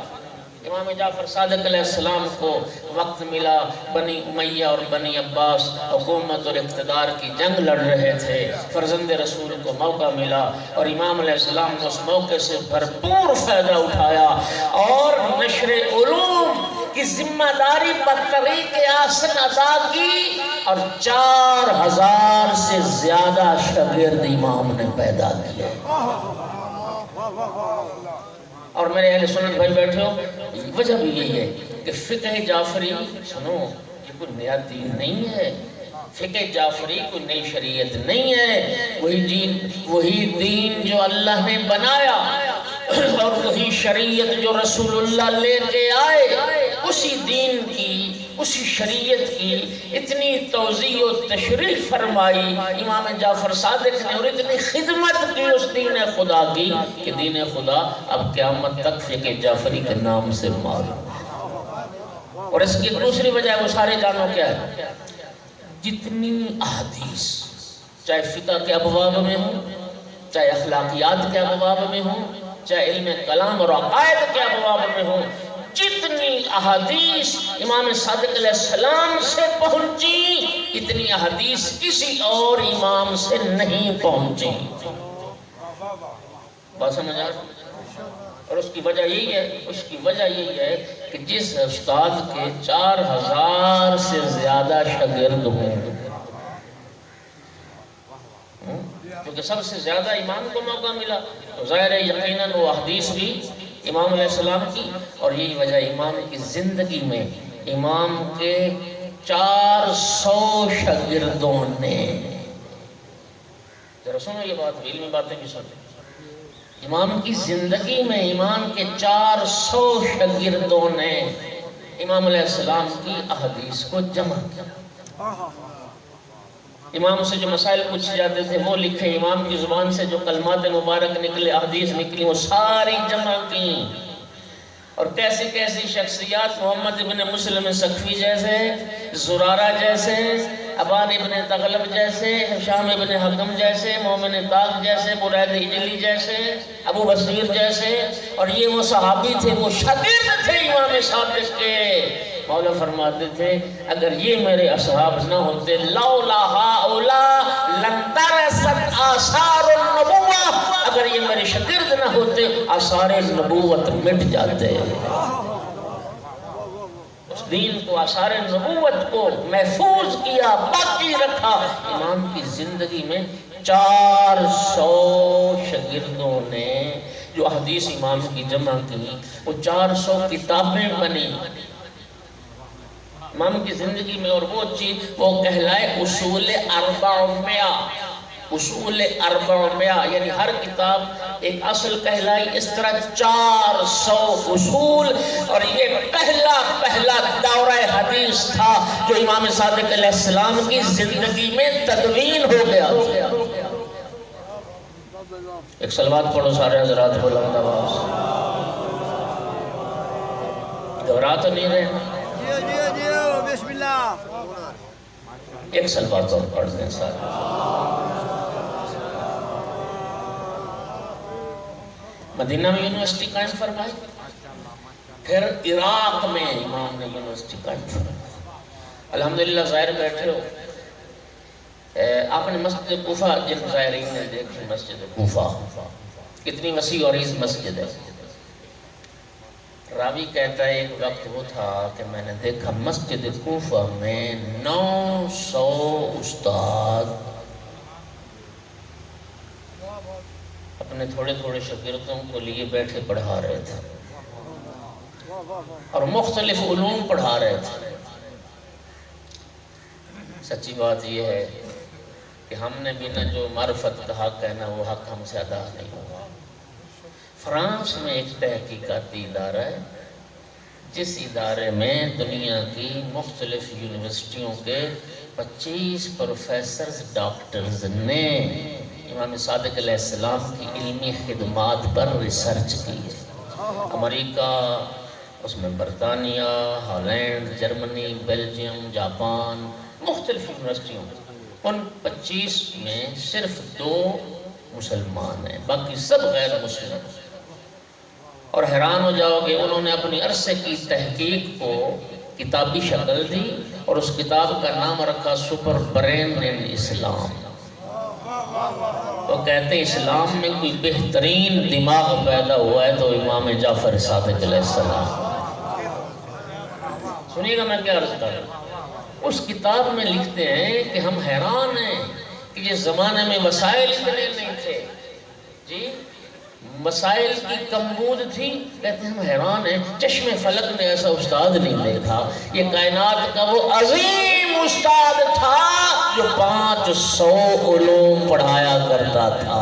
Speaker 1: امام جعفر صادق علیہ السلام کو وقت ملا، بنی امیہ اور بنی عباس حکومت اور اقتدار کی جنگ لڑ رہے تھے، فرزند رسول کو موقع ملا اور امام علیہ السلام نے اس موقع سے بھرپور فائدہ اٹھایا اور نشر علوم کی ذمہ داری بطریق احسن ادا کی، اور 4000 سے زیادہ شاگرد امام نے پیدا کیے۔ اور میرے اہل سنت بھائی بیٹھے ہو، وجہ بھی یہی ہے کہ فقہ جعفری، سنو یہ کوئی نیا دین نہیں ہے، فقہ جعفری کوئی نئی شریعت نہیں ہے، وہی دین جو اللہ نے بنایا اور وہی شریعت جو رسول اللہ لے کے آئے، اسی دین کی، اسی شریعت کی اتنی توضیح و تشریح فرمائی امام جعفر صادق نے، اور اتنی خدمت کی اس دین خدا کی کہ دین خدا اب قیامت تک فقہ جعفری کے نام سے معروف۔ اور اس کی دوسری وجہ ہے، وہ سارے جانو کیا ہے، جتنی احادیث چاہے فقہ کے ابواب میں ہوں، چاہے اخلاقیات کے ابواب میں ہوں، چاہے علم کلام اور عقائد کے ابواب میں ہوں، جتنی احادیث امام صادق علیہ السلام سے پہنچی، اتنی احادیث کسی اور امام سے نہیں پہنچی۔ بات سمجھ آ رہی؟ اور اس کی وجہ یہی ہے، کہ جس استاد کے 4000 سے زیادہ شاگرد ہوں، کیونکہ سب سے زیادہ امام کو موقع ملا، تو ظاہر ہے یقیناً وہ حدیث بھی امام علیہ السلام کی، اور یہی وجہ امام کی زندگی میں امام کے 400 شاگردوں نے، ذرا سنو یہ بات، علمی باتیں بھی سنیں، امام کی زندگی میں امام کے 400 شاگردوں نے امام علیہ السلام کی احادیث کو جمع کیا۔ امام سے جو مسائل پوچھے جاتے تھے وہ لکھے، امام کی زبان سے جو کلمات مبارک نکلے، احادیث نکلی، وہ ساری جمع کی۔ اور کیسی کیسی شخصیات، محمد ابن مسلم سقفی جیسے، زرارہ جیسے، ابان ابن تغلب جیسے، ہشام ابن حکم جیسے، مومن طاق جیسے، برید اجلی جیسے، ابو بصیر جیسے، اور یہ وہ صحابی تھے، وہ شاگرد تھے امام صادق کے۔ مولا فرماتے تھے اگر یہ میرے اصحاب نہ ہوتے، لولا ہؤلاء لانترست آثار النبوہ، اگر یہ میرے شاگرد نہ ہوتے آثار نبوت مٹ جاتے۔ اس دین کو، آثار نبوت کو محفوظ کیا، باقی رکھا۔ امام کی زندگی میں 400 شاگردوں نے جو حدیث امام کی جمع کی، وہ 400 کتابیں بنی امام کی زندگی میں، اور وہ چیز وہ کہلائے اصول 400۔ اصول 400 یعنی ہر کتاب ایک اصل کہلائی، اس طرح 400 اصول، اور یہ پہلا دورہ حدیث تھا جو امام صادق علیہ السلام کی زندگی میں تدوین ہو گیا۔ ایک صلوات پڑھو سارے حضرات بلند آواز، گھبرا تو نہیں رہے؟
Speaker 3: بسم اللہ۔
Speaker 1: ایک صلوات اور پڑھ دیں سارے۔ مدینہ میں یونیورسٹی قائم فرمائی، پھر عراق میں امام نے یونیورسٹی قائم فرمائی۔ الحمدللہ ظاہر بیٹھے ہو، آپ نے مسجد کوفہ، جن ظاہرین نے دیکھی مسجد کوفہ کتنی وسیع اور عریض مسجد ہے۔ راوی کہتا ہے ایک وقت وہ تھا کہ میں نے دیکھا مسجد کوفہ میں 900 استاد اپنے تھوڑے تھوڑے شاگردوں کو لیے بیٹھے پڑھا رہے تھے، اور مختلف علوم پڑھا رہے تھے۔ سچی بات یہ ہے کہ ہم نے بھی نہ جو معرفت کا حق ہے، نہ وہ حق ہم سے ادا نہیں ہوا۔ فرانس میں ایک تحقیقاتی ادارہ ہے، جس ادارے میں دنیا کی مختلف یونیورسٹیوں کے 25 پروفیسرز، ڈاکٹرز نے امام صادق علیہ السلام کی علمی خدمات پر ریسرچ کی ہے۔ امریکہ، اس میں برطانیہ، ہالینڈ، جرمنی، بیلجیم، جاپان، مختلف یونیورسٹیوں، ان 25 میں صرف 2 مسلمان ہیں، باقی سب غیر مسلم ہیں۔ اور حیران ہو جاؤ گے، انہوں نے اپنی عرصے کی تحقیق کو کتابی شکل دی، اور اس کتاب کا نام رکھا سپر برین ان اسلام۔ وہ کہتے ہیں اسلام میں کوئی بہترین دماغ پیدا ہوا ہے تو امام جعفر صادق علیہ السلام۔ سنیے گا میں کیا عرض کر رہا ہوں۔ اس کتاب میں لکھتے ہیں کہ ہم حیران ہیں کہ یہ زمانے میں وسائل اتنے نہیں تھے، جی مسائل کی کمبود تھی، کہتے ہیں ہم حیران ہیں، چشم فلک نے ایسا استاد نہیں دیکھا، یہ کائنات کا وہ عظیم استاد تھا جو 500 علوم پڑھایا کرتا تھا۔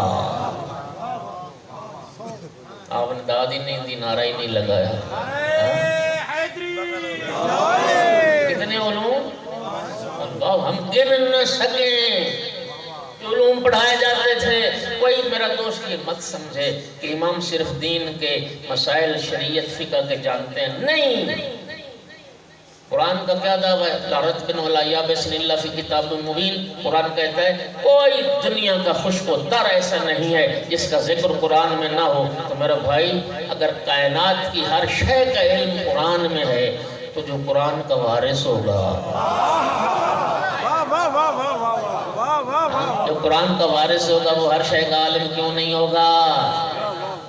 Speaker 1: آپ نے داد ہی نہیں دی، نعرہ ہی نہیں لگایا. کتنے علوم اللہ ہم گن نہ سکیں. علوم پڑھائے جاتے تھے. کوئی میرا دوست یہ مت سمجھے کہ امام صرف دین کے مسائل شریعت فقہ کے جانتے ہیں. نہیں، قرآن کا کیا دعویٰ ہے؟ لا رتب ولا یابس الا فی کتاب مبین. قرآن کہتا ہے کوئی دنیا کا خشک و تر ایسا نہیں ہے جس کا ذکر قرآن میں نہ ہو. تو میرا بھائی اگر کائنات کی ہر شے کا علم قرآن میں ہے تو جو قرآن کا وارث ہوگا، جو قرآن کا وارث ہوگا وہ ہر شے کا عالم کیوں نہیں ہوگا؟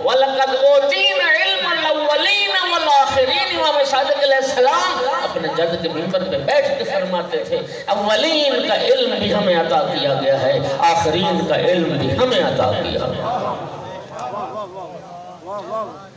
Speaker 1: وَلَقَدْ أُوتِينَا عِلْمَ الْأَوَّلِينَ وَالْآخِرِينَ. امام صادق علیہ السلام اپنے جد کے منبر پہ بیٹھ کے فرماتے تھے اولین کا علم بھی ہمیں عطا کیا گیا ہے، آخرین کا علم بھی ہمیں عطا کیا ہے.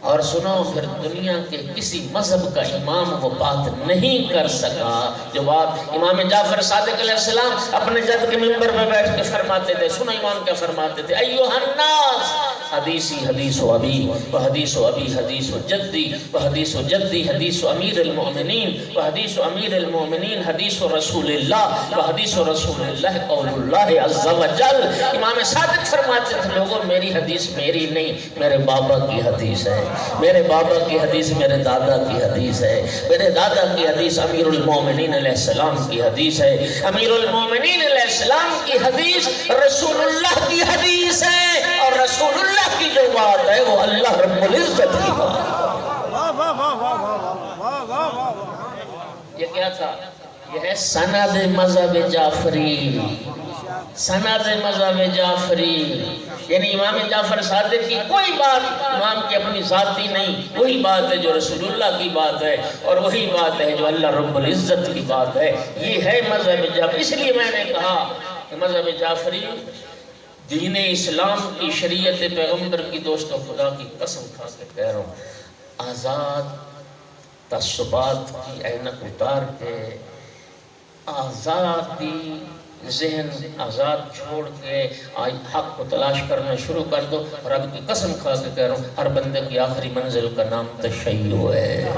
Speaker 1: اور سنو، پھر دنیا کے کسی مذہب کا امام وہ بات نہیں کر سکا جو بات امام جعفر صادق علیہ السلام اپنے جد کے منبر میں بیٹھ کے فرماتے تھے. سنو امام کیا فرماتے تھے؟ ایوہ الناس حدیثی حدیث و ابی و حدیث و ابی حدیث و جدی و حدیث و جدی حدیث و امیر المؤمنین و حدیث و امیر المؤمنین حدیث و رسول اللہ و حدیث و رسول اللہ قول اللہ عز و جل. امام صادق فرماتے تھے لوگوں میری حدیث میری نہیں، میرے بابا کی حدیث ہے. میرے بابا کی حدیث میرے دادا کی حدیث ہے. میرے دادا کی حدیث امیر المومنین علیہ السلام کی حدیث ہے. امیر المومنین علیہ السلام کی حدیث رسول اللہ کی حدیث ہے. اور رسول اللہ کی جو بات ہے وہ اللہ رب العزت کی بات ہے. یہ کیا تھا؟ یہ ہے سند مذہب جعفری. سند مذہب جعفری یعنی امام جعفر صادق کی کوئی بات امام کی اپنی ذاتی نہیں، وہی بات ہے جو رسول اللہ کی بات ہے اور وہی بات ہے جو اللہ رب العزت کی بات ہے. یہ ہے مذہب جعفری. اس لیے میں نے کہا کہ مذہب جعفری دین اسلام کی شریعت پیغمبر کی دوستوں خدا کی قسم کھا کے کہہ رہا ہوں، آزاد تعصبات کی اینک اتار کے آزادی ذہن آزاد چھوڑ کے حق کو تلاش کرنا شروع کر دو. اور رب کی قسم کھا کے کہہ رہا ہوں ہر بندے کی آخری منزل کا نام تشیع ہے.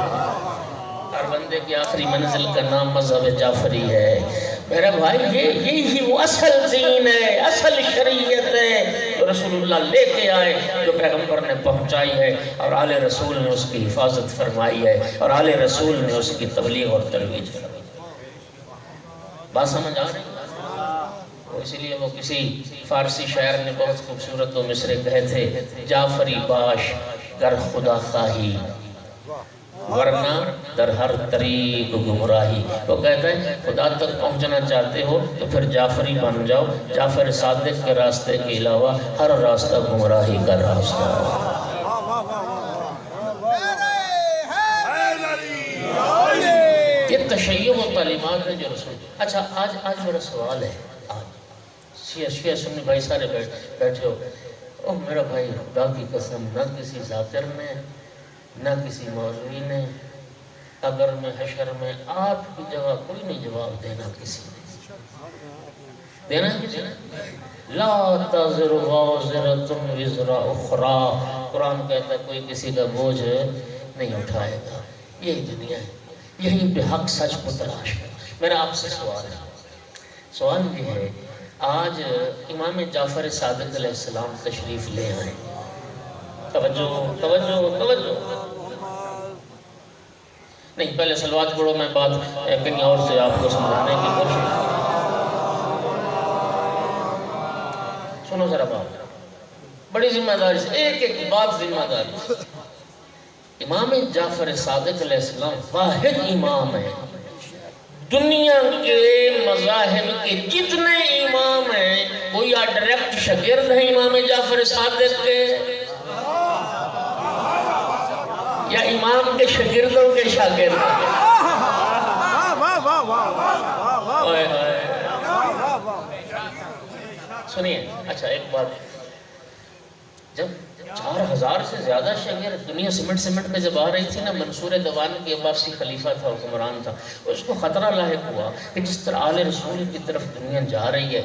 Speaker 1: ہر بندے کی آخری منزل کا نام مذہب جعفری ہے. میرا بھائی یہی وہ اصل دین ہے، اصل شریعت ہے جو رسول اللہ لے کے آئے، جو پیغمبر نے پہنچائی ہے اور آل رسول نے اس کی حفاظت فرمائی ہے اور آل رسول نے اس کی تبلیغ اور ترویج فرمائی. بات سمجھ آ رہی ہے؟ اس لیے وہ کسی فارسی شاعر نے بہت خوبصورت و مصرے کہے تھے جعفری باش گر خدا خواہی ورنہ در ہر طریق گمراہی. وہ کہتا ہے خدا تک پہنچنا چاہتے ہو تو پھر جعفری بن جاؤ. جعفر صادق کے راستے کے علاوہ ہر راستہ گمراہی کا راستہ ہے. یہ تشیع و تعلیمات ہے جو رسول. اچھا آج میرا سوال ہے، شیعہ سنی بھائی سارے بیٹھے ہو. اوہ میرا بھائی خدا کی قسم نہ کسی ذاکر نے نہ کسی مولوی نے قبر میں حشر میں آپ کی جگہ کوئی نہیں جواب دینا کسی نے. دینا کسی نے لا تزر وازرۃ وزر اخری. قرآن کہتا ہے کوئی کسی کا بوجھ نہیں اٹھائے گا. یہی دنیا ہے، یہیں پہ حق سچ کو تلاش ہے. میرا آپ سے سوال یہ ہے، آج امام جعفر صادق علیہ السلام تشریف لے آئے. توجہ توجہ توجہ. نہیں پہلے صلوات پڑھو، میں بات کہیں اور سے آپ کو سمجھانے کی کوشش. سنو ذرا بات، بڑی ذمہ داری سے ایک ایک بات ذمہ داری. امام جعفر صادق علیہ السلام واحد امام ہیں. دنیا کے مذاہب کے جتنے امام ہیں وہ یا ڈائریکٹ شاگرد ہیں امام جعفر صادق کے یا امام کے شاگردوں کے شاگرد ہیں. سنیے اچھا ایک بات، جب 4000 سے زیادہ شاگرد دنیا سمٹ کے جب آ رہی تھی نا، منصور دوانی کے عباسی خلیفہ تھا، حکمران تھا، اس کو خطرہ لاحق ہوا کہ جس طرح آل رسول کی طرف دنیا جا رہی ہے،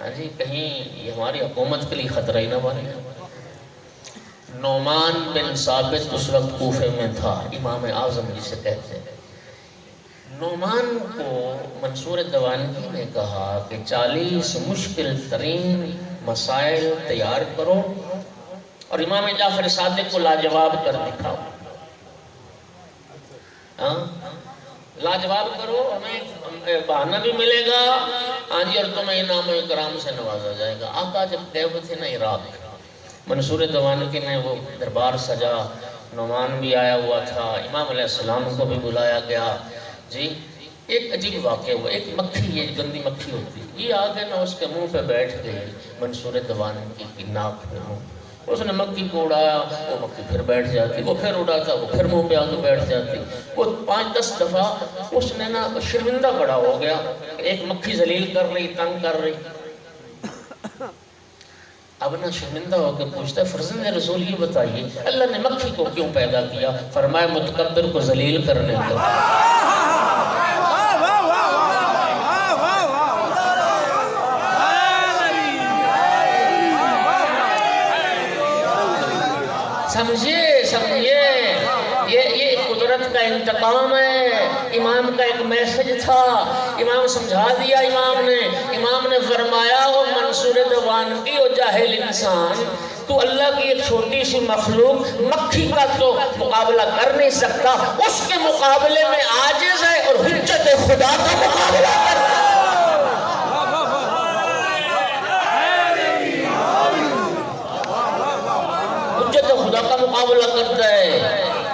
Speaker 1: ہاں جی کہیں یہ ہماری حکومت کے لیے خطرہ ہی نہ بنے. نعمان بن ثابت اس وقت کوفے میں تھا، امام اعظم جسے کہتے ہیں۔ نعمان کو منصور دوانگی نے کہا کہ 40 مشکل ترین مسائل تیار کرو اور امام جعفر صادق کو لاجواب کر دکھاؤ۔ لاجواب کرو، ہمیں بہانہ بھی ملے گا، ہاں جی، اور تمہیں انعام و اکرام سے نوازا جائے گا۔ آقا جب گئے ہوئے تھے نا عراق، منصور دوانگی نے وہ دربار سجا، نعمان بھی آیا ہوا تھا، امام علیہ السلام کو بھی بلایا گیا۔ جی ایک عجیب واقعہ ہوا، ایک مکھی، یہ گندی مکھی ہوتی ہے، یہ آگے نا اس کے منہ پہ بیٹھ گئی، منصور دوانگی کی ناک پہ منہ، اس نے مکھی کو اڑایا، وہ مکھی پھر بیٹھ جاتی، وہ پھر اڑاتا، وہ پھر منہ پہ آگے بیٹھ جاتی، وہ 5-10 دفعہ اس نے نا شرمندہ بڑا ہو گیا، ایک مکھی ذلیل کر رہی، تنگ کر رہی۔ اب نا شرمندہ ہو کے پوچھتا ہے، فرزند رسول یہ بتائیے اللہ نے مکھی کو کیوں پیدا کیا؟ فرمایا متکبر کو ذلیل کرنے کا۔ سمجھیے یہ قدرت کا انتقام ہے۔ امام کا ایک میسج تھا، امام سمجھا دیا، امام نے فرمایا وہ منصور دوانگی اور جاہل انسان، تو اللہ کی ایک چھوٹی سی مخلوق مکھی کا تو مقابلہ کر نہیں سکتا، اس کے مقابلے میں عاجز ہے اور حجت خدا کا مقابلہ کرتا ہے۔ خدا کا مقابلہ کرتا ہے۔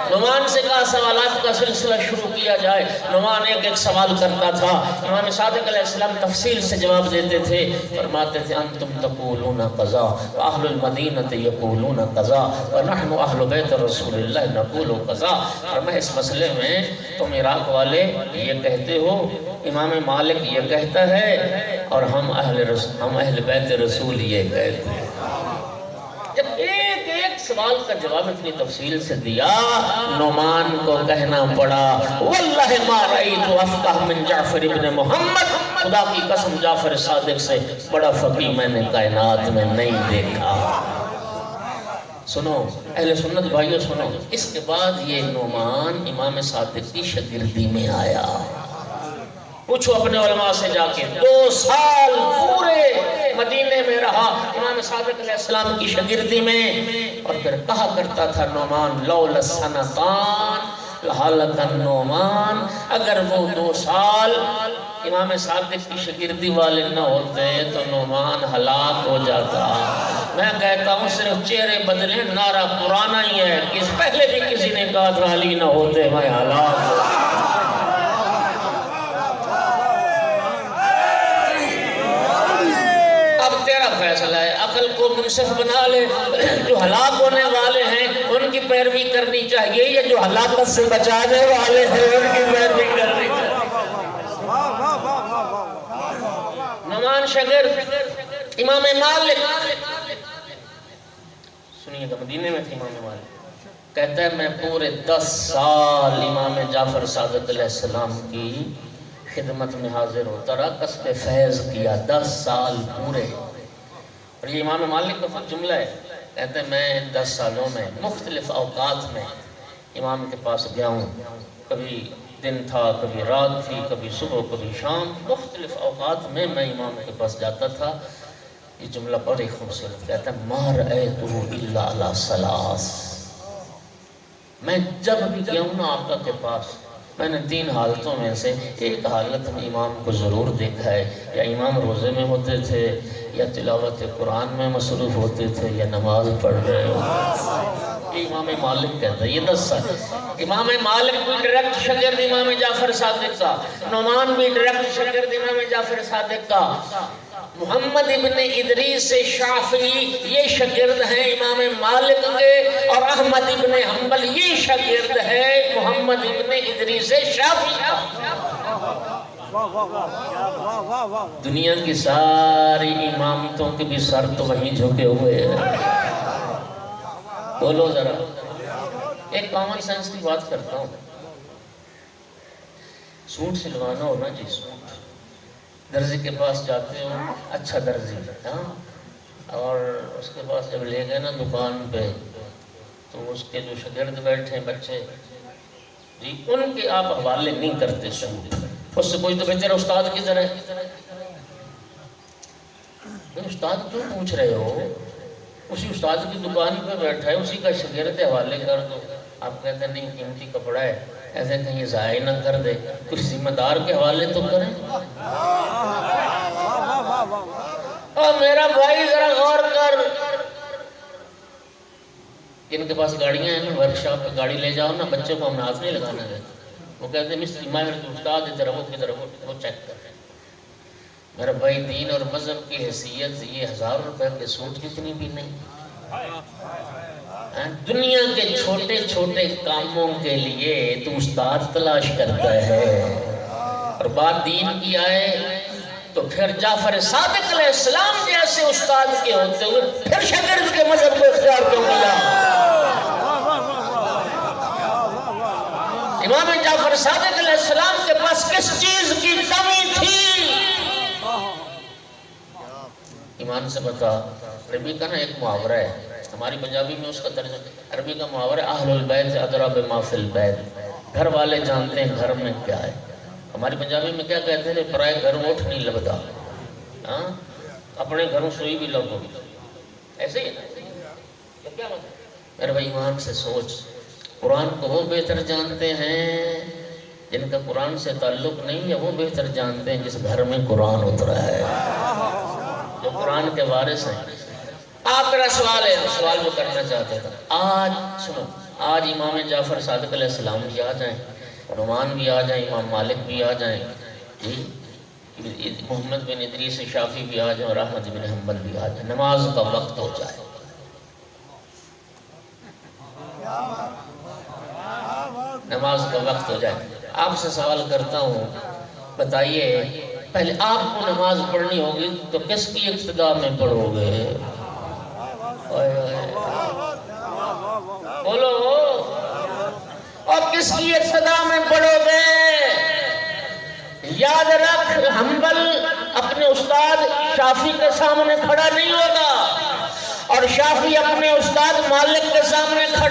Speaker 1: نعمان سے کہا سوالات کا سلسلہ شروع کیا جائے۔ نعمان ایک سوال کرتا تھا، امام صادق علیہ السلام تفصیل سے جواب دیتے تھے، فرماتے تھے انتم تقولون قضا واہل المدینہ یقولون قضا ونحن اہل بیت رسول اللہ نقول قضا۔ اور میں اس مسئلے میں تم عراق والے یہ کہتے ہو، امام مالک یہ کہتا ہے، اور ہم اہل بیت رسول یہ کہتے ہیں۔ جب ایک سوال کا جواب اتنی تفصیل سے دیا، نعمان کو کہنا پڑا واللہ ما رأیت افقہ من جعفر ابن محمد، خدا کی قسم جعفر صادق سے بڑا فقیہ میں نے کائنات میں نہیں دیکھا۔ سنو اہل سنت بھائیو، سنو، اس کے بعد یہ نعمان امام صادق کی شاگردی میں آیا۔ پوچھو اپنے علماء سے جا کے، 2 سال پورے مدینے میں رہا امام صادق علیہ السلام کی شاگردی میں، اور پھر کہا کرتا تھا نعمان لولا سنتان لہلک النعمان، اگر وہ 2 سال امام صادق کی شاگردی والے نہ ہوتے تو نعمان ہلاک ہو جاتا۔ میں کہتا ہوں صرف چہرے بدلے، نعرہ پرانا ہی ہے، پہلے بھی کسی نے کہا تھا علی نہ ہوتے میں ہلاک ہو جاتا۔ فیصلہ ہے، عقل کو منصف بنا لے، جو ہلاک ہونے والے ہیں ان کی پیروی کرنی چاہیے، یا جو ہلاکت سے بچانے والے ہیں ان کی پیروی کرنی چاہیے۔ نعمان شاگرد امام مالک، سنیے گا، مدینے میں تھے امام مالک، کہتا ہے میں پورے 10 سال امام جعفر صادق علیہ السلام کی خدمت میں حاضر ہوتا رہا، کسب فیض کیا 10 سال پورے۔ اور یہ امام مالک کا خود جملہ ہے، کہتے ہیں میں 10 سالوں میں مختلف اوقات میں امام کے پاس گیا ہوں، کبھی دن تھا، کبھی رات تھی، کبھی صبح، کبھی شام، مختلف اوقات میں امام کے پاس جاتا تھا۔ یہ جملہ بڑی خوبصورت، کہتا ہے ما رأیتہ الا علی ثلاث، میں جب بھی گیا ہوں نا آقا کے پاس، میں نے 3 حالتوں میں سے ایک حالت میں امام کو ضرور دیکھا ہے، یا امام روزے میں ہوتے تھے، یا تلاوت قرآن میں مصروف ہوتے تھے، یا نماز پڑھ رہے ہوتے۔ یہ امام مالک کہتا ہے، یہ 10 سال۔ امام مالک بھی ڈائریکٹ شاگرد امام جعفر صادق کا، نعمان بھی ڈائریکٹ شاگرد امام جعفر صادق کا، محمد ابن ادریس شافعی یہ شاگرد ہیں امام مالک کے، اور احمد ابن حنبل یہ شاگرد ہے محمد ابن ادریس شافعی کا۔ دنیا کی ساری امامتوں کے بھی سر تو وہیں جھکے ہوئے ہیں۔ بولو ذرا، ایک کامن سینس کی بات کرتا ہوں، سوٹ سلوانا ہو نا جی، سوٹ درزی کے پاس جاتے ہو، اچھا درزی، اور اس کے پاس جب لے گئے نا دکان پہ، اس کے جو شاگرد بیٹھے ہیں بچے جی، ان کے آپ حوالے نہیں کرتے سود، اس سے کوئی تو بیچارہ استاد کی طرح استاد کیوں پوچھ رہے ہو؟ اسی استاد کی دکان پہ بیٹھا ہے، اسی کا شاگرد حوالے کر دو۔ آپ کہتے ہیں نہیں قیمتی کپڑا ہے، ایسے کہیں ضائع نہ کر دے، کچھ ذمہ دار کے حوالے تو کریں۔ اور میرا بھائی ذرا غور کر، جن کے پاس گاڑیاں ہیں نا، ورکشاپ پہ گاڑی لے جاؤ نا، بچوں کو ہم ہاتھ نہیں لگانا دیتے، وہ کہتے ہیں مستری ماہر تو استاد ادھر وہ چیک کر۔ میرا بھائی دین اور مذہب کی حیثیت یہ 1000 روپے کے سوٹ کتنی بھی نہیں۔ دنیا کے چھوٹے چھوٹے کاموں کے لیے تو استاد تلاش کرتا ہے، اور بات دین کی آئے تو پھر جعفر صادق علیہ السلام جیسے استاد کے ہوتے ہوئے پھر شاگرد کے مذہب کو اختیار کیوں کیا؟ امام جعفر صادق علیہ السلام کے پاس کس چیز کی کمی تھی؟ ایمان سے بتا، عربی کا نا ایک محاورہ ہے، ہماری پنجابی میں اس کا ترجمہ، عربی کا محاورہ اہل البیت ادری بما فی البیت، گھر والے جانتے ہیں گھر میں کیا ہے۔ ہماری پنجابی میں کیا کہتے ہیں؟ پرائے گھر اٹھ نہیں لبدا، اپنے گھروں سوئی بھی لوگوں، ایسے ہی تو کیا مطلب؟ میرے بھائی ایمان سے سوچ، قرآن کو وہ بہتر جانتے ہیں جن کا قرآن سے تعلق نہیں ہے، وہ بہتر جانتے ہیں جس گھر میں قرآن اترا ہے، جو قرآن کے وارث ہیں۔ آپ میرا سوال ہے، سوال جو کرنا چاہتا تھا، آج سنو، آج امام جعفر صادق علیہ السلام بھی آ جائیں، نعمان بھی آ جائیں، امام مالک بھی آ جائیں، جی محمد بن ادریس شافعی بھی آ جائیں، اور احمد بن حنبل بھی آ جائیں، نماز کا وقت ہو جائے، نماز کا وقت ہو جائے۔ آپ سے سوال کرتا ہوں، بتائیے پہلے آپ کو نماز پڑھنی ہوگی تو کس کی اقتداء میں پڑھو گے؟ بولو، اور کس کی اقتداء میں پڑھو گے؟ یاد رکھ، حنبل اپنے استاد شافعی کے سامنے کھڑا نہیں ہوگا، اور شافعی اپنے استاد مالک کے سامنے کھڑا